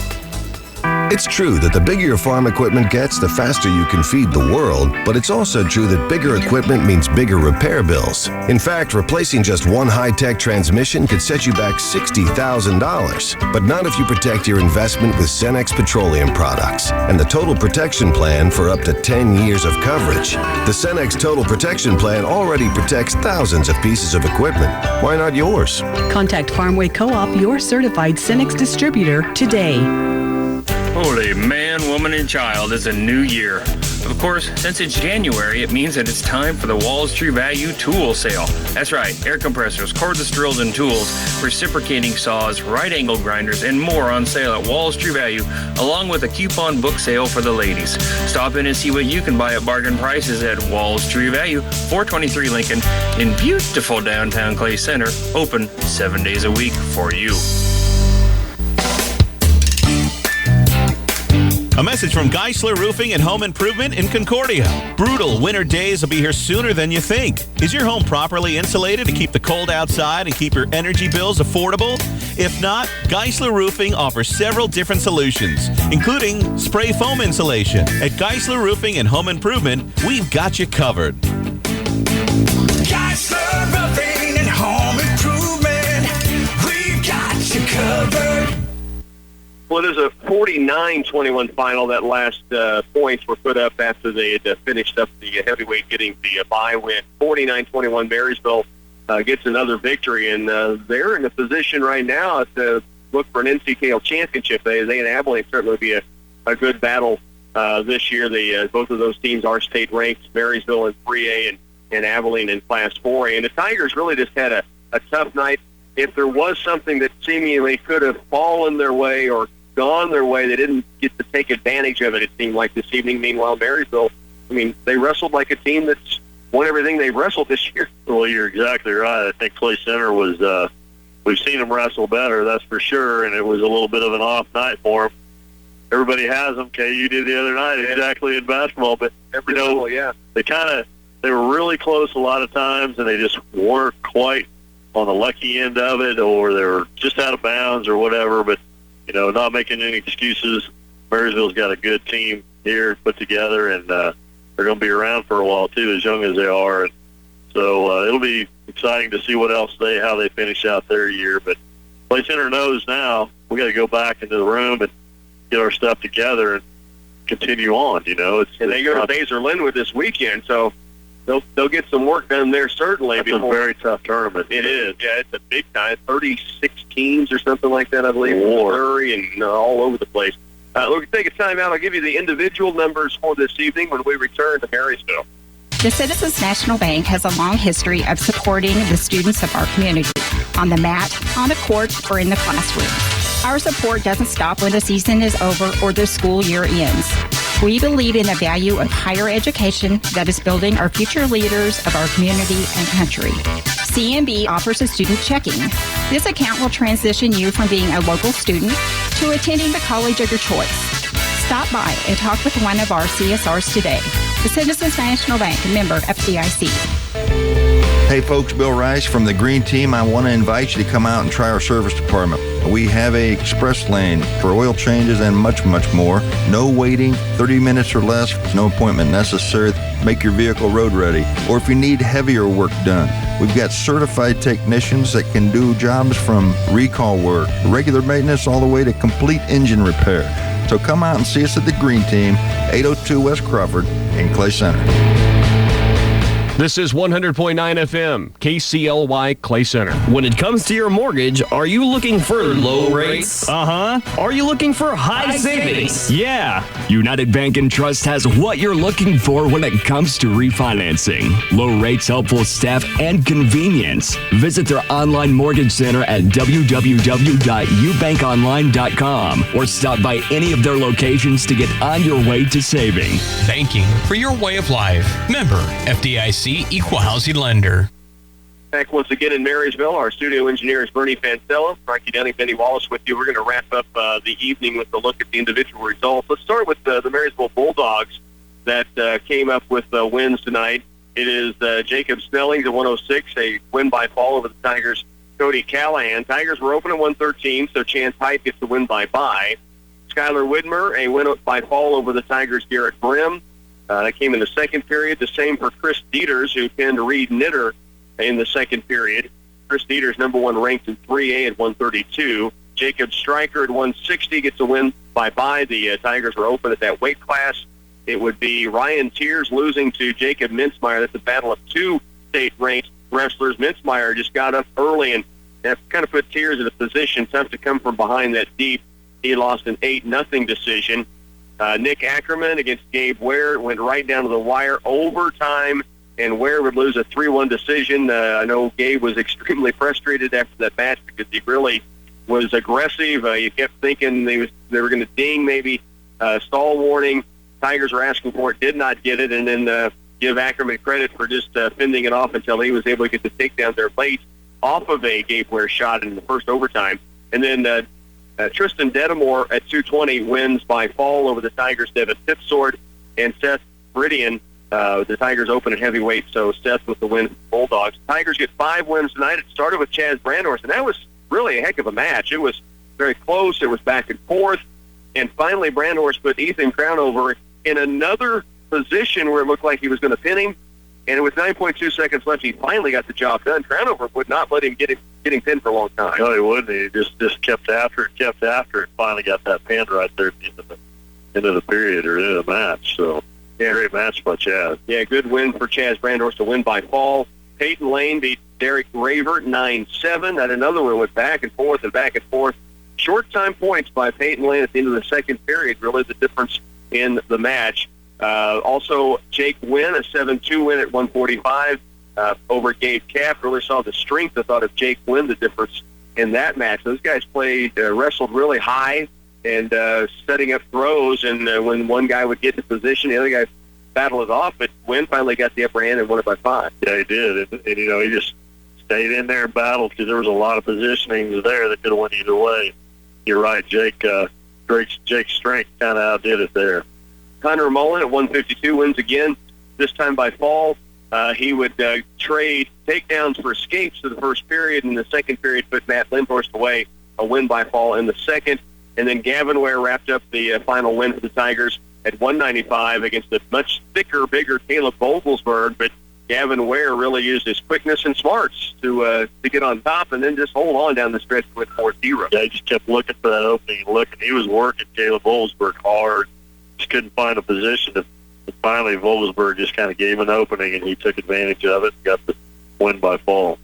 It's true that the bigger your farm equipment gets, the faster you can feed the world, but it's also true that bigger equipment means bigger repair bills. In fact, replacing just one high-tech transmission could set you back $60,000. But not if you protect your investment with Cenex Petroleum products and the Total Protection Plan for up to 10 years of coverage. The Cenex Total Protection Plan already protects thousands of pieces of equipment. Why not yours? Contact Farmway Co-op, your certified Cenex distributor, today. Holy man, woman, and child, it's a new year. Of course, since it's January, it means that it's time for the Walls True Value Tool Sale. That's right, air compressors, cordless drills and tools, reciprocating saws, right angle grinders, and more on sale at Walls True Value, along with a coupon book sale for the ladies. Stop in and see what you can buy at bargain prices at Walls True Value, 423 Lincoln, in beautiful downtown Clay Center, open 7 days a week for you. A message from Geisler Roofing and Home Improvement in Concordia. Brutal winter days will be here sooner than you think. Is your home properly insulated to keep the cold outside and keep your energy bills affordable? If not, Geisler Roofing offers several different solutions, including spray foam insulation. At Geisler Roofing and Home Improvement, we've got you covered. Geisler Roofing and Home Improvement, we've got you covered. Well, it is a 49-21 final. That last points were put up after they had finished up the heavyweight, getting the bye win. 49-21, Marysville gets another victory, and they're in a position right now at going look for an NCKL championship. They and Abilene certainly would be a good battle this year. Both of those teams are state ranked, Marysville in 3A and Abilene in Class 4A. And the Tigers really just had a tough night. If there was something that seemingly could have fallen their way or gone their way, they didn't get to take advantage of it, it seemed like, this evening. Meanwhile, Marysville, I mean, they wrestled like a team that's won everything they've wrestled this year. Well, you're exactly right. I think Clay Center was, we've seen them wrestle better, that's for sure, and it was a little bit of an off night for them. Everybody has them. KU did the other night, exactly, in basketball, but, they were really close a lot of times, and they just weren't quite on the lucky end of it, or they were just out of bounds or whatever, but, not making any excuses. Marysville's got a good team here put together, and they're going to be around for a while, too, as young as they are. And so it'll be exciting to see how they finish out their year. But Clay Center knows now we got to go back into the room and get our stuff together and continue on, And they go to Baser Linwood this weekend, so they'll get some work done there, certainly. It's a very tough tournament. It is. Yeah, it's a big time. 36 teams or something like that, I believe. Missouri and all over the place. We're going to take a time out. I'll give you the individual numbers for this evening when we return to Marysville. The Citizens National Bank has a long history of supporting the students of our community, on the mat, on the court, or in the classroom. Our support doesn't stop when the season is over or the school year ends. We believe in the value of higher education that is building our future leaders of our community and country. CNB offers a student checking. This account will transition you from being a local student to attending the college of your choice. Stop by and talk with one of our CSRs today. The Citizens National Bank, member FDIC. Hey folks, Bill Rice from the Green Team. I want to invite you to come out and try our service department. We have a express lane for oil changes and much, much more. No waiting, 30 minutes or less, no appointment necessary. Make your vehicle road ready. Or if you need heavier work done, we've got certified technicians that can do jobs from recall work, regular maintenance, all the way to complete engine repair. So come out and see us at the Green Team, 802 West Crawford in Clay Center. This is 100.9 FM, KCLY Clay Center. When it comes to your mortgage, are you looking for low rates? Are you looking for high savings? Yeah. United Bank and Trust has what you're looking for when it comes to refinancing. Low rates, helpful staff, and convenience. Visit their online mortgage center at www.ubankonline.com or stop by any of their locations to get on your way to saving. Banking for your way of life. Member FDIC. Equal housing lender. Back once again in Marysville. Our studio engineer is Bernie Fancella. Frankie Dunning, Benny Wallace with you. We're going to wrap up the evening with a look at the individual results. Let's start with the Marysville Bulldogs that came up with wins tonight. It is Jacob Snellings at 106, a win by fall over the Tigers' Cody Callahan. Tigers were open at 113, so Chance Hype gets the win by bye. Skylar Widmer, a win by fall over the Tigers' Garrett Brim. That came in the second period. The same for Chris Dieters, who pinned Reed Knitter in the second period. Chris Dieters, number one ranked in 3A at 132. Jacob Stryker at 160 gets a win by bye. The Tigers were open at that weight class. It would be Ryan Tears losing to Jacob Mintzmeyer. That's a battle of two state-ranked wrestlers. Mintzmeyer just got up early and kind of put Tears in a position tough to come from behind that deep. He lost an 8-0 decision. Nick Ackerman against Gabe Ware went right down to the wire, overtime, and Ware would lose a 3-1 decision. I know Gabe was extremely frustrated after that match because he really was aggressive. You kept thinking they were going to ding maybe stall warning. Tigers were asking for it, did not get it, and then give Ackerman credit for just fending it off until he was able to get the takedown there late off of a Gabe Ware shot in the first overtime. And then Tristan Dedamore at 220 wins by fall over the Tigers' Devin Tipsword and Seth Bridian. The Tigers open at heavyweight, so Seth with the win for the Bulldogs. Tigers get 5 wins tonight. It started with Chaz Brandhorst, and that was really a heck of a match. It was very close. It was back and forth. And finally, Brandhorst put Ethan Crownover in another position where it looked like he was going to pin him. And with 9.2 seconds left, he finally got the job done. Crownover would not let him getting pinned for a long time. No, he wouldn't. He just kept after it, and finally got that pin right there at the end of the period or end of the match. So, yeah, great match by Chaz. Yeah, good win for Chaz Brandhorst to win by fall. Peyton Lane beat Derek Ravert 9-7. That another one went back and forth. Short time points by Peyton Lane at the end of the second period, really the difference in the match. Also, Jake Wynn, a 7-2 win at 145 over Gabe Kapp. Really saw the strength, I thought, of Jake Wynn, the difference in that match. Those guys wrestled really high and setting up throws, and when one guy would get into position, the other guy battled it off, but Wynn finally got the upper hand and won it by 5. Yeah, he did. And he just stayed in there and battled because there was a lot of positionings there that could have went either way. You're right, Jake's strength kind of outdid it there. Connor Mullen at 152 wins again, this time by fall. He would trade takedowns for escapes to the first period, and the second period put Matt Lindhorst away, a win by fall in the second. And then Gavin Ware wrapped up the final win for the Tigers at 195 against a much thicker, bigger Caleb Vogelsberg, but Gavin Ware really used his quickness and smarts to get on top and then just hold on down the stretch with 4-0. Yeah, he just kept looking for that opening and looking. He was working Caleb Vogelsberg hard. Just couldn't find a position. And finally, Vogelsberg just kind of gave an opening, and he took advantage of it and got the win by fall.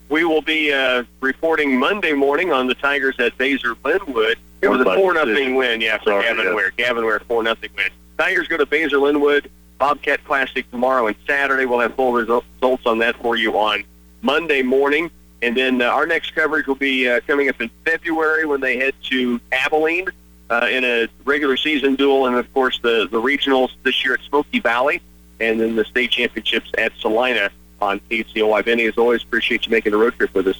We will be reporting Monday morning on the Tigers at Baser Linwood. It was a 4-0 win, for Gavin Ware. Gavin Ware, 4-0 win. Tigers go to Baser Linwood, Bobcat Classic tomorrow and Saturday. We'll have full results on that for you on Monday morning. And then our next coverage will be coming up in February when they head to Abilene in a regular season duel, and, of course, the regionals this year at Smoky Valley, and then the state championships at Salina on KCLY. Benny, as always, appreciate you making the road trip with us.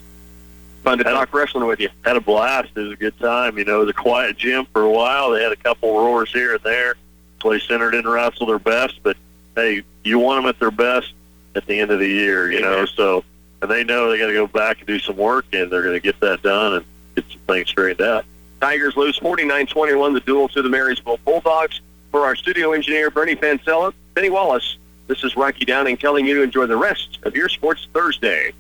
Fun to talk wrestling with you. Had a blast. It was a good time. It was a quiet gym for a while. They had a couple roars here and there. Place center didn't wrestle their best, but, hey, you want them at their best at the end of the year, so, and they know they got to go back and do some work, and they're going to get that done and get some things straightened out. Tigers lose 49-21, the duel to the Marysville Bulldogs. For our studio engineer, Bernie Fancella, Benny Wallace, this is Rocky Downing telling you to enjoy the rest of your Sports Thursday.